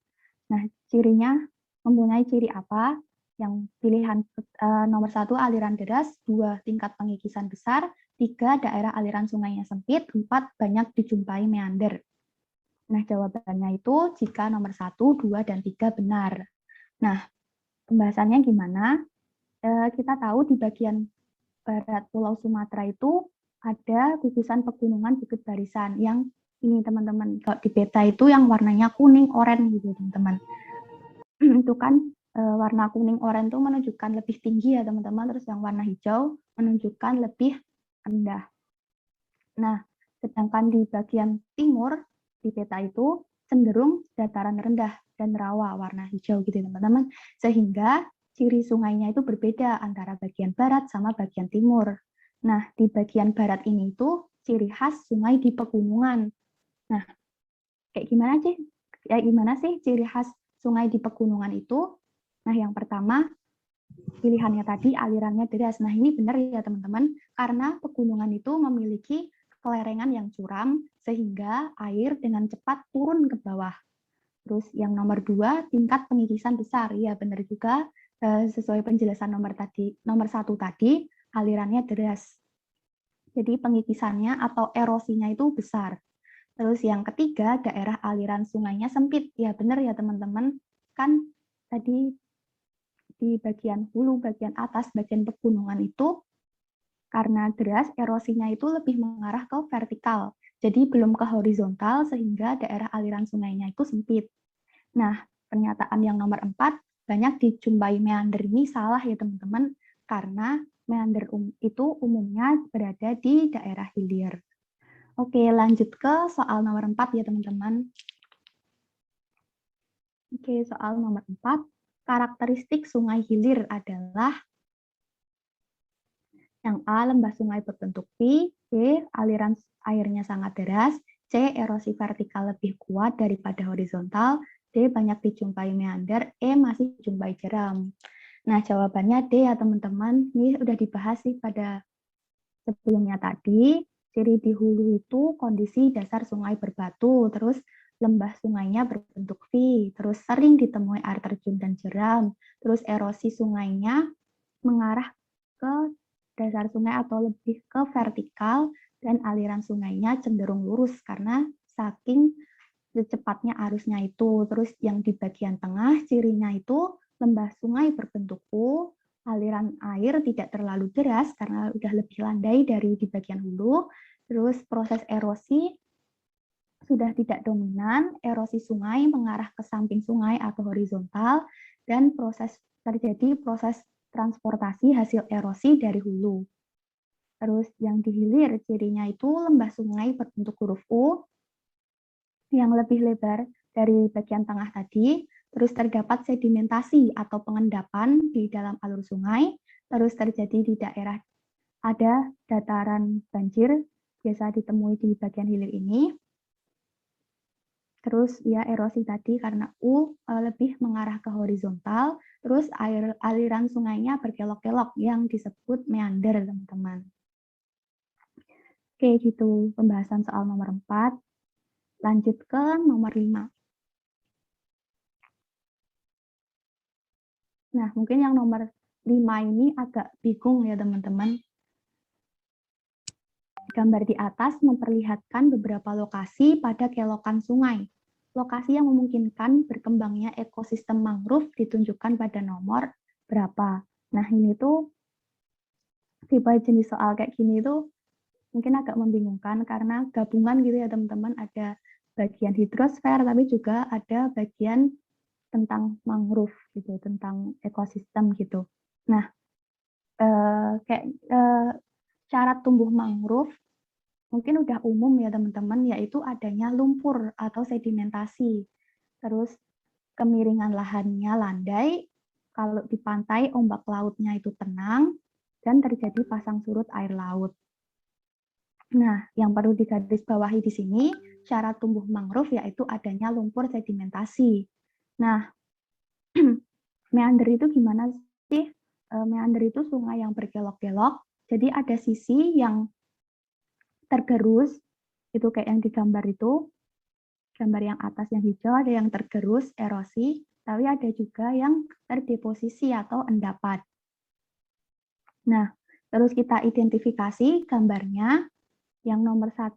Nah, cirinya mempunyai ciri apa? Yang pilihan nomor 1 aliran deras, 2 tingkat pengikisan besar, 3 daerah aliran sungainya sempit, 4 banyak dijumpai meander. Nah, jawabannya itu jika nomor 1, 2, dan 3 benar. Nah, pembahasannya gimana? Kita tahu di bagian barat Pulau Sumatera itu ada gugusan pegunungan Bukit Barisan yang ini teman-teman, kalau di peta itu yang warnanya kuning oranye gitu teman-teman. Itu kan warna kuning oranye itu menunjukkan lebih tinggi ya teman-teman, terus yang warna hijau menunjukkan lebih rendah. Nah, sedangkan di bagian timur di peta itu cenderung dataran rendah dan rawa warna hijau gitu teman-teman, sehingga ciri sungainya itu berbeda antara bagian barat sama bagian timur. Nah, di bagian barat ini itu ciri khas sungai di pegunungan. Nah, Kayak gimana sih ciri khas sungai di pegunungan itu? Nah, yang pertama, pilihannya tadi alirannya deras. Nah, ini benar ya teman-teman, karena pegunungan itu memiliki kelerengan yang curam, sehingga air dengan cepat turun ke bawah. Terus yang nomor 2, tingkat pengikisan besar. Ya, benar juga, sesuai penjelasan nomor 1 tadi, alirannya deras. Jadi pengikisannya atau erosinya itu besar. Terus yang ketiga, daerah aliran sungainya sempit. Ya benar ya teman-teman, kan tadi di bagian hulu, bagian atas, bagian pegunungan itu karena deras, erosinya itu lebih mengarah ke vertikal. Jadi belum ke horizontal sehingga daerah aliran sungainya itu sempit. Nah, pernyataan yang nomor 4, banyak dijumpai meander ini salah ya teman-teman, karena meander itu umumnya berada di daerah hilir. Oke, lanjut ke soal nomor 4 ya teman-teman. Oke, soal nomor 4. Karakteristik sungai hilir adalah yang A, lembah sungai berbentuk V, B, aliran airnya sangat deras, C, erosi vertikal lebih kuat daripada horizontal, D, banyak dijumpai meander, E, masih dijumpai jeram. Nah, jawabannya D ya teman-teman. Ini udah dibahas sih pada sebelumnya tadi. Ciri di hulu itu kondisi dasar sungai berbatu, terus lembah sungainya berbentuk V, terus sering ditemui air terjun dan jeram, terus erosi sungainya mengarah ke dasar sungai atau lebih ke vertikal, dan aliran sungainya cenderung lurus karena saking secepatnya arusnya itu. Terus yang di bagian tengah cirinya itu lembah sungai berbentuk U, aliran air tidak terlalu deras karena udah lebih landai dari di bagian hulu. Terus proses erosi sudah tidak dominan, erosi sungai mengarah ke samping sungai atau horizontal, dan terjadi proses transportasi hasil erosi dari hulu. Terus yang di hilir cirinya itu lembah sungai berbentuk huruf U yang lebih lebar dari bagian tengah tadi, terus terdapat sedimentasi atau pengendapan di dalam alur sungai, terus terjadi di daerah ada dataran banjir, biasa ditemui di bagian hilir ini. Terus ya erosi tadi karena U lebih mengarah ke horizontal, terus aliran sungainya berkelok-kelok yang disebut meander, teman-teman. Oke, gitu pembahasan soal nomor 4. Lanjut ke nomor 5. Nah, mungkin yang nomor 5 ini agak bingung ya teman-teman. Gambar di atas memperlihatkan beberapa lokasi pada kelokan sungai. Lokasi yang memungkinkan berkembangnya ekosistem mangrove ditunjukkan pada nomor berapa. Nah, ini tuh tipe jenis soal kayak gini tuh mungkin agak membingungkan karena gabungan gitu ya teman-teman. Ada bagian hidrosfer tapi juga ada bagian tentang mangrove gitu, tentang ekosistem gitu. Nah, syarat tumbuh mangrove mungkin udah umum ya teman-teman, yaitu adanya lumpur atau sedimentasi. Terus kemiringan lahannya landai, kalau di pantai ombak lautnya itu tenang, dan terjadi pasang surut air laut. Nah, yang perlu digarisbawahi di sini, syarat tumbuh mangrove yaitu adanya lumpur sedimentasi. Nah, meander itu gimana sih? Meander itu sungai yang berkelok-kelok, jadi ada sisi yang tergerus, itu kayak yang digambar itu, gambar yang atas yang hijau ada yang tergerus, erosi, tapi ada juga yang terdeposisi atau endapan. Nah, terus kita identifikasi gambarnya, yang nomor 1,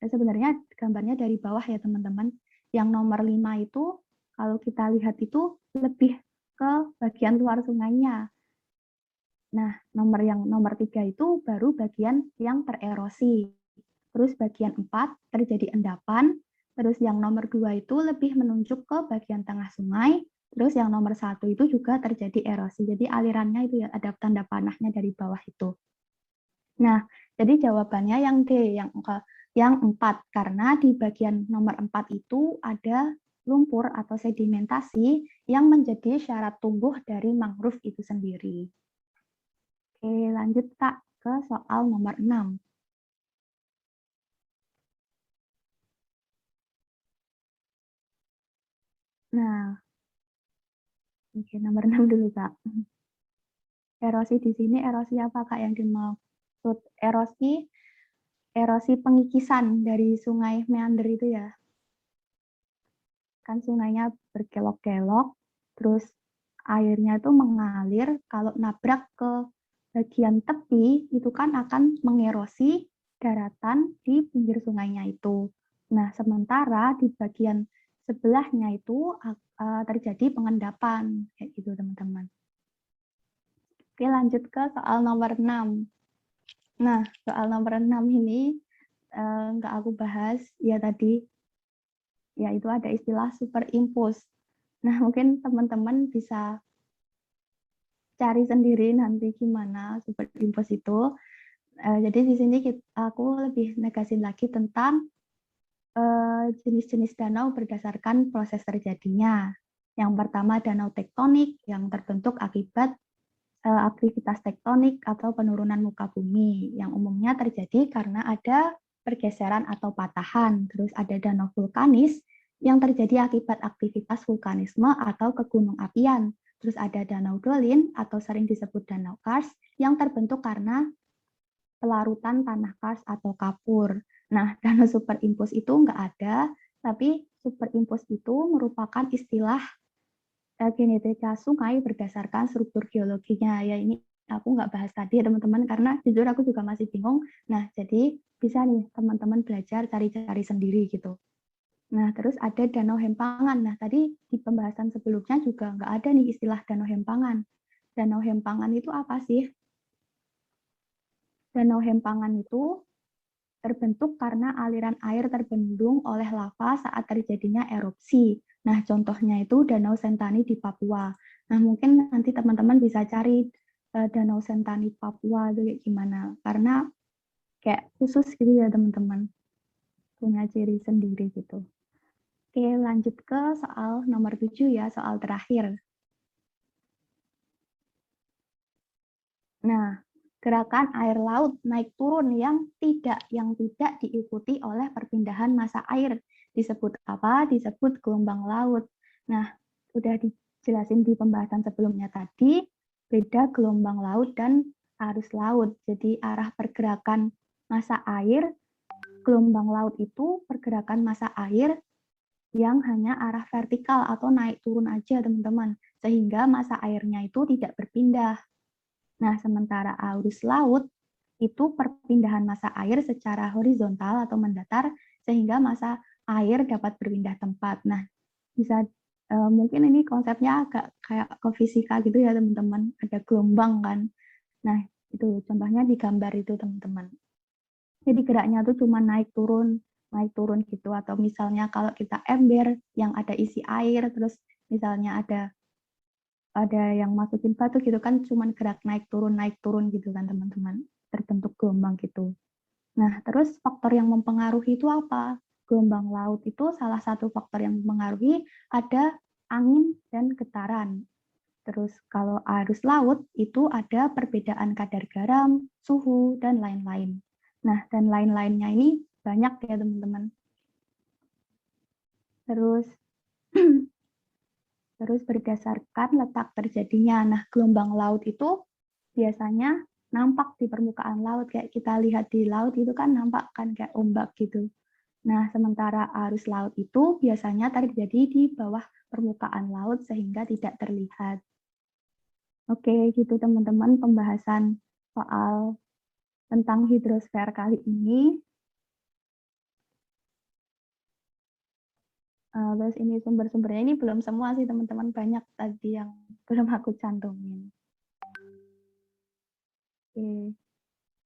sebenarnya gambarnya dari bawah ya teman-teman, yang nomor 5 itu, kalau kita lihat itu lebih ke bagian luar sungainya. Nah, nomor 3 itu baru bagian yang tererosi. Terus bagian 4 terjadi endapan, terus yang nomor 2 itu lebih menunjuk ke bagian tengah sungai, terus yang nomor 1 itu juga terjadi erosi. Jadi alirannya itu ya ada tanda panahnya dari bawah itu. Nah, jadi jawabannya yang D, yang 4, karena di bagian nomor 4 itu ada lumpur atau sedimentasi yang menjadi syarat tumbuh dari mangrove itu sendiri. Oke, lanjut Kak ke soal nomor 6. Nah, oke, nomor 6 dulu, Kak. Erosi di sini erosi apa, Kak, yang dimaksud? Erosi pengikisan dari sungai meander itu ya. Kan sungainya berkelok-kelok, terus airnya itu mengalir, kalau nabrak ke bagian tepi, itu kan akan mengerosi daratan di pinggir sungainya itu. Nah, sementara di bagian sebelahnya itu terjadi pengendapan, kayak gitu teman-teman. Oke, lanjut ke soal nomor 6. Nah, soal nomor 6 ini nggak aku bahas, ya tadi, yaitu ada istilah superimpose. Nah, mungkin teman-teman bisa cari sendiri nanti gimana superimpose itu. Jadi di sini aku lebih negasin lagi tentang jenis-jenis danau berdasarkan proses terjadinya. Yang pertama danau tektonik yang terbentuk akibat aktivitas tektonik atau penurunan muka bumi yang umumnya terjadi karena ada pergeseran atau patahan. Terus ada danau vulkanis yang terjadi akibat aktivitas vulkanisme atau kegunung apian. Terus ada danau dolin atau sering disebut danau karst yang terbentuk karena pelarutan tanah kars atau kapur. Nah, danau superimpose itu nggak ada, tapi superimpose itu merupakan istilah genetika sungai berdasarkan struktur geologinya. Ya ini aku nggak bahas tadi ya teman-teman, karena jujur aku juga masih bingung. Nah, jadi bisa nih teman-teman belajar cari-cari sendiri gitu. Nah, terus ada danau hempangan. Nah, tadi di pembahasan sebelumnya juga nggak ada nih istilah danau hempangan. Danau hempangan itu apa sih? Danau hempangan itu terbentuk karena aliran air terbendung oleh lava saat terjadinya erupsi. Nah, contohnya itu Danau Sentani di Papua. Nah, mungkin nanti teman-teman bisa cari Danau Sentani Papua itu kayak gimana. Karena kayak khusus gitu ya teman-teman. Punya ciri sendiri gitu. Oke, lanjut ke soal nomor 7 ya, soal terakhir. Nah, gerakan air laut naik turun yang tidak diikuti oleh perpindahan massa air disebut apa? Disebut gelombang laut. Nah, sudah dijelasin di pembahasan sebelumnya tadi, beda gelombang laut dan arus laut. Jadi arah pergerakan massa air, gelombang laut itu pergerakan massa air yang hanya arah vertikal atau naik turun aja teman-teman, sehingga massa airnya itu tidak berpindah. Nah, sementara arus laut itu perpindahan massa air secara horizontal atau mendatar sehingga massa air dapat berpindah tempat. Nah, bisa mungkin ini konsepnya agak kayak ke fisika gitu ya teman-teman, ada gelombang kan. Nah, itu contohnya di gambar itu teman-teman. Jadi geraknya tuh cuma naik turun gitu, atau misalnya kalau kita ember yang ada isi air, terus misalnya ada yang masukin batu gitu kan, cuman gerak naik turun gitu kan teman-teman, terbentuk gelombang gitu. Nah, terus faktor yang mempengaruhi itu apa? Gelombang laut itu salah satu faktor yang mempengaruhi ada angin dan getaran. Terus kalau arus laut itu ada perbedaan kadar garam, suhu, dan lain-lain. Nah, dan lain-lainnya ini banyak ya teman-teman. Terus berdasarkan letak terjadinya. Nah, gelombang laut itu biasanya nampak di permukaan laut. Kayak kita lihat di laut itu kan nampak kan kayak ombak gitu. Nah, sementara arus laut itu biasanya terjadi di bawah permukaan laut sehingga tidak terlihat. Oke, gitu teman-teman pembahasan soal tentang hidrosfer kali ini. Terus ini sumber-sumbernya ini belum semua sih teman-teman, banyak tadi yang belum aku cantumin. Oke,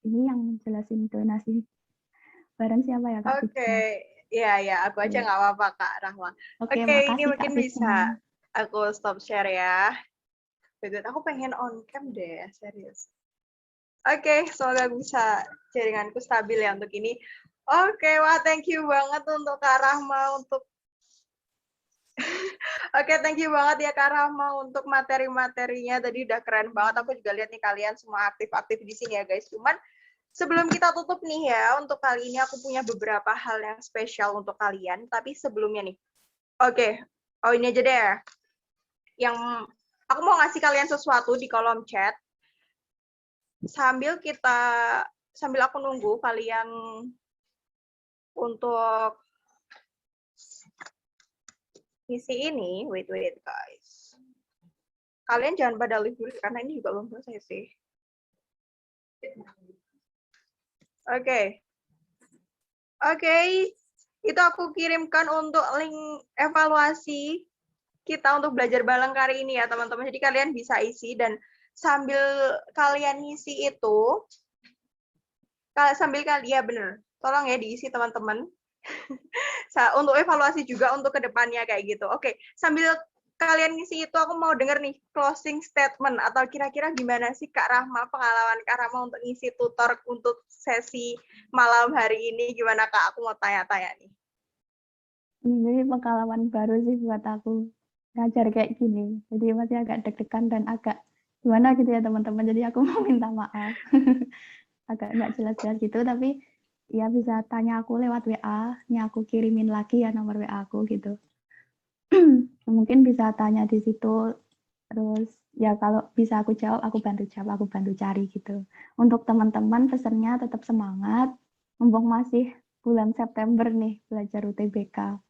ini yang jelasin donasi bareng siapa ya Kak? Oke, ya aku aja nggak apa-apa Kak Rahma. Oke, ini makasih, mungkin Kak bisa Fitna. aku stop share ya. Betul, aku pengen on cam deh, serius. Oke, semoga bisa jaringanku stabil ya untuk ini. Oke, wah thank you banget untuk Kak Rahma untuk Oke, thank you banget ya Kak Rahma untuk materi-materinya. Tadi udah keren banget. Aku juga lihat nih kalian semua aktif-aktif di sini ya guys. Cuman sebelum kita tutup nih ya, untuk kali ini aku punya beberapa hal yang spesial untuk kalian. Tapi sebelumnya nih, oke, Oh, ini aja deh. Yang aku mau ngasih kalian sesuatu di kolom chat. Sambil aku nunggu kalian untuk isi ini. Wait guys. Kalian jangan pada live dulu karena ini juga belum selesai sih. Oke. Itu aku kirimkan untuk link evaluasi kita untuk belajar bareng kali ini ya teman-teman. Jadi kalian bisa isi dan sambil kalian isi itu, ya bener, tolong ya diisi teman-teman. Untuk evaluasi juga untuk kedepannya kayak gitu. Oke, sambil kalian ngisi itu aku mau denger nih closing statement atau kira-kira gimana sih Kak Rahma, pengalaman Kak Rahma untuk ngisi tutor untuk sesi malam hari ini, gimana Kak? Aku mau tanya-tanya nih. Ini pengalaman baru sih buat aku ngajar kayak gini. Jadi masih agak deg-degan dan agak gimana gitu ya teman-teman. Jadi aku mau minta maaf. Agak nggak jelas-jelas gitu, tapi ya bisa tanya aku lewat WA. Ini aku kirimin lagi ya nomor WA aku gitu. Mungkin bisa tanya di situ. Terus ya kalau bisa aku jawab, aku bantu jawab, aku bantu cari gitu. Untuk teman-teman pesannya tetap semangat. Mumpung masih bulan September nih belajar UTBK.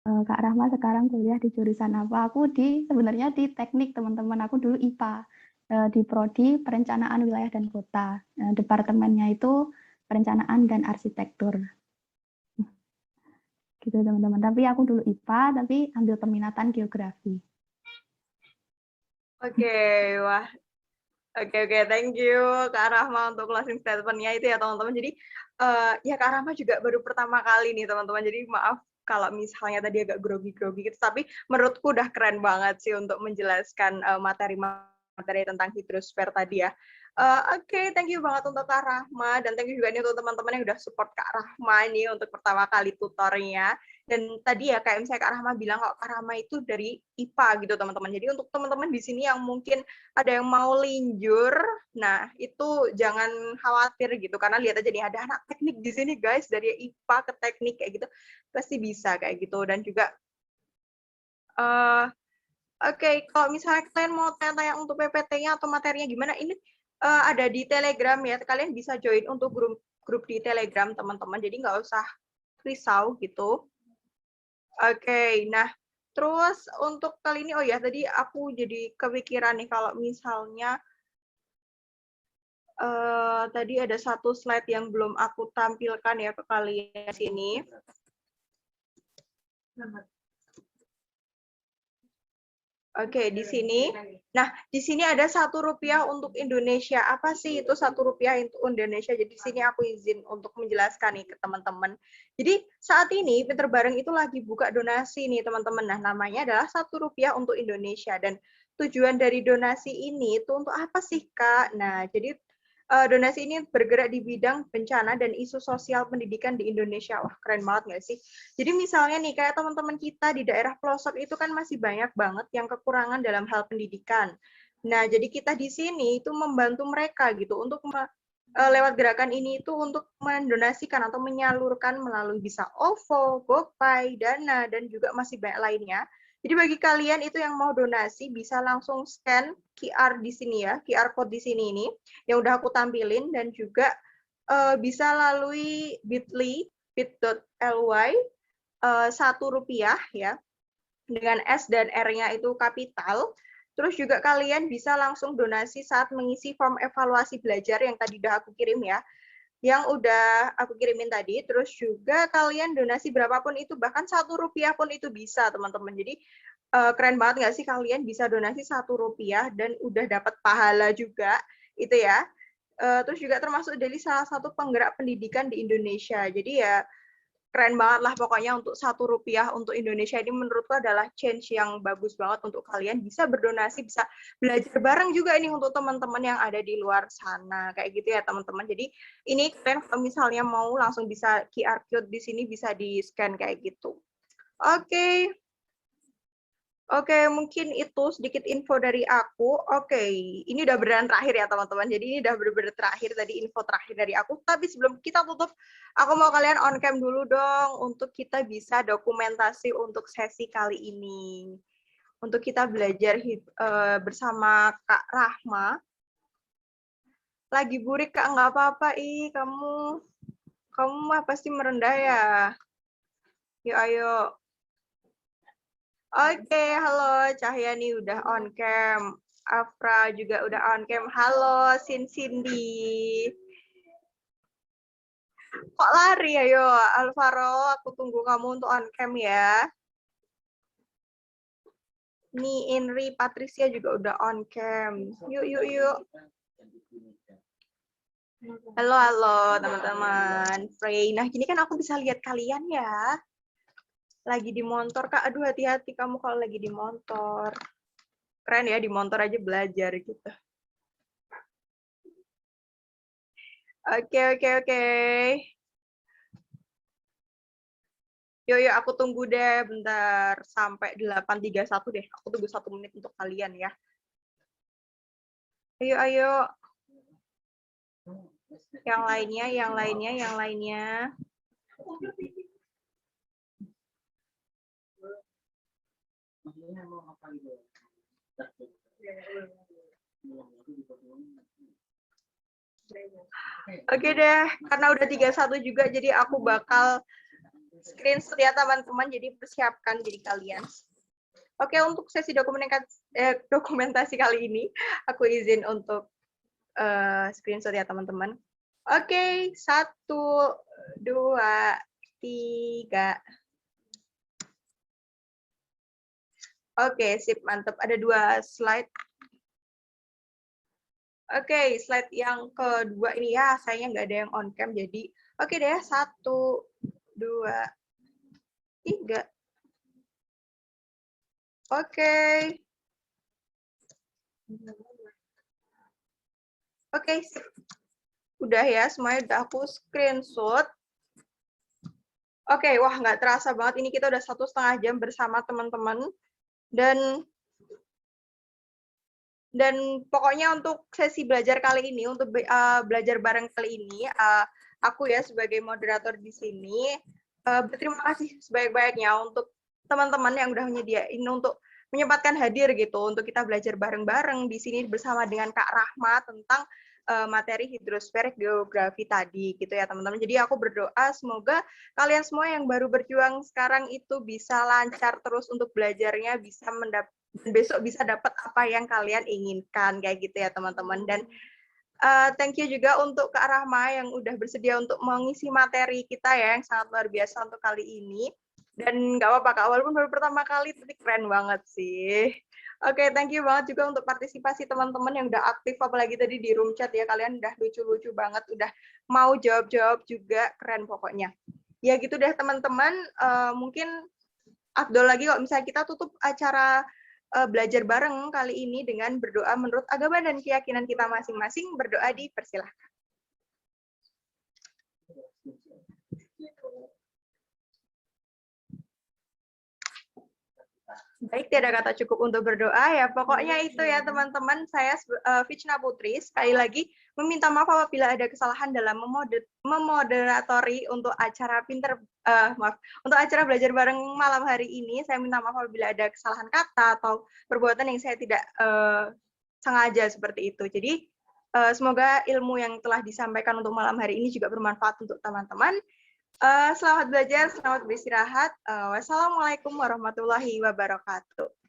Kak Rahma sekarang kuliah di jurusan apa? Aku sebenarnya di teknik teman-teman. Aku dulu IPA di Prodi Perencanaan Wilayah dan Kota. Departemennya itu Perencanaan dan Arsitektur. Gitu teman-teman. Tapi aku dulu IPA, tapi ambil peminatan geografi. Oke, wah. Oke, thank you Kak Rahma untuk closing statement-nya itu ya teman-teman. Jadi ya Kak Rahma juga baru pertama kali nih teman-teman. Jadi maaf kalau misalnya tadi agak grogi-grogi gitu, tapi menurutku udah keren banget sih untuk menjelaskan materi-materi tentang hidrosfer tadi ya. Oke, thank you banget untuk Kak Rahma, dan thank you juga nih untuk teman-teman yang udah support Kak Rahma ini untuk pertama kali tutornya. Dan tadi ya kayak misalnya Kak Rahma bilang kalau Kak Rahma itu dari IPA gitu teman-teman. Jadi untuk teman-teman di sini yang mungkin ada yang mau linjur, nah itu jangan khawatir gitu, karena lihat aja nih ada anak teknik di sini guys, dari IPA ke teknik kayak gitu pasti bisa kayak gitu. Dan juga Oke, kalau misalnya kalian mau tanya-tanya untuk PPT-nya atau materinya gimana, ini ada di Telegram ya. Kalian bisa join untuk grup di Telegram, teman-teman. Jadi nggak usah risau gitu. Oke, nah terus untuk kali ini, oh ya, tadi aku jadi kepikiran nih kalau misalnya tadi ada satu slide yang belum aku tampilkan ya ke kalian sini. Oke, di sini. Nah, di sini ada Rp1 untuk Indonesia. Apa sih itu Rp1 untuk Indonesia? Jadi di sini aku izin untuk menjelaskan nih ke teman-teman. Jadi saat ini Pinter Bareng itu lagi buka donasi nih teman-teman. Nah, namanya adalah Rp1 untuk Indonesia. Dan tujuan dari donasi ini itu untuk apa sih, Kak? Nah, jadi donasi ini bergerak di bidang bencana dan isu sosial pendidikan di Indonesia. Wah, keren banget nggak sih? Jadi misalnya nih, kayak teman-teman kita di daerah pelosok itu kan masih banyak banget yang kekurangan dalam hal pendidikan. Nah, jadi kita di sini itu membantu mereka gitu untuk lewat gerakan ini itu untuk mendonasikan atau menyalurkan melalui bisa OVO, GoPay, Dana, dan juga masih banyak lainnya. Jadi bagi kalian itu yang mau donasi bisa langsung scan QR di sini ya, QR code di sini ini yang udah aku tampilin, dan juga bisa lalui bit.ly Rp1 ya, dengan S dan R-nya itu kapital. Terus juga kalian bisa langsung donasi saat mengisi form evaluasi belajar yang tadi udah aku kirim ya, yang udah aku kirimin tadi. Terus juga kalian donasi berapapun itu, bahkan Rp1 pun itu bisa teman-teman. Jadi keren banget nggak sih kalian bisa donasi Rp1 dan udah dapat pahala juga itu ya. Terus juga termasuk dari salah satu penggerak pendidikan di Indonesia. Jadi ya keren banget lah pokoknya untuk Rp1 untuk Indonesia ini menurutku adalah change yang bagus banget untuk kalian bisa berdonasi, bisa belajar bareng juga ini untuk teman-teman yang ada di luar sana kayak gitu ya teman-teman. Jadi ini kalian kalau misalnya mau langsung bisa QR code di sini bisa di scan kayak gitu. Oke. Oke, mungkin itu sedikit info dari aku. Oke, ini udah beneran terakhir ya teman-teman. Jadi ini udah bener-bener terakhir tadi info terakhir dari aku. Tapi sebelum kita tutup, aku mau kalian on cam dulu dong untuk kita bisa dokumentasi untuk sesi kali ini. Untuk kita belajar bersama Kak Rahma. Lagi burik Kak, nggak apa-apa kamu mah pasti merendah ya. Yuk ayo. Oke, halo Cahyani udah on cam. Afra juga udah on cam. Halo Cindy. Kok lari ayo Alvaro, aku tunggu kamu untuk on cam ya. Nih Inri, Patricia juga udah on cam. Yuk. Halo teman-teman. Frey. Nah, gini kan aku bisa lihat kalian ya. Lagi di motor, Kak. Aduh, hati-hati kamu kalau lagi di motor. Keren ya, di motor aja belajar gitu. Oke. Yuk, aku tunggu deh bentar. Sampai 8.31 deh. Aku tunggu 1 menit untuk kalian ya. Ayo. Yang lainnya. Oke deh, karena udah 31 juga, jadi aku bakal screenshot ya teman-teman, jadi persiapkan diri kalian. Oke, untuk sesi dokumentasi kali ini, aku izin untuk screenshot ya teman-teman. Oke, 1, 2, 3. Oke, sip, mantap. Ada 2 slide. Oke, slide yang kedua ini ya, sayangnya nggak ada yang on cam, jadi oke deh, 1, 2, 3. Oke. Oke, sip. Udah ya, semuanya udah aku screenshot. Oke, wah nggak terasa banget, ini kita udah 1,5 jam bersama teman-teman. Dan pokoknya untuk sesi belajar kali ini, untuk belajar bareng kali ini, aku ya sebagai moderator di sini, berterima kasih sebanyak-banyaknya untuk teman-teman yang udah menyediain untuk menyempatkan hadir gitu, untuk kita belajar bareng-bareng di sini bersama dengan Kak Rahma tentang materi hidrosfer geografi tadi gitu ya teman-teman. Jadi aku berdoa semoga kalian semua yang baru berjuang sekarang itu bisa lancar terus untuk belajarnya, bisa besok bisa dapat apa yang kalian inginkan kayak gitu ya teman-teman. Dan thank you juga untuk Kak Rahma yang udah bersedia untuk mengisi materi kita ya yang sangat luar biasa untuk kali ini. Dan nggak apa-apa Kak, walaupun baru pertama kali tapi keren banget sih. Oke, thank you banget juga untuk partisipasi teman-teman yang udah aktif, apalagi tadi di room chat ya, kalian udah lucu-lucu banget, udah mau jawab-jawab juga, keren pokoknya. Ya gitu deh teman-teman, mungkin afdol lagi kalau misalnya kita tutup acara belajar bareng kali ini dengan berdoa menurut agama dan keyakinan kita masing-masing. Berdoa dipersilahkan. Baik, tidak kata cukup untuk berdoa ya. Pokoknya itu ya teman-teman, saya Vichna Putri sekali lagi meminta maaf apabila ada kesalahan dalam memoderatori untuk acara untuk acara belajar bareng malam hari ini. Saya minta maaf apabila ada kesalahan kata atau perbuatan yang saya tidak sengaja seperti itu. Jadi semoga ilmu yang telah disampaikan untuk malam hari ini juga bermanfaat untuk teman-teman. Selamat belajar, selamat beristirahat. Wassalamualaikum warahmatullahi wabarakatuh.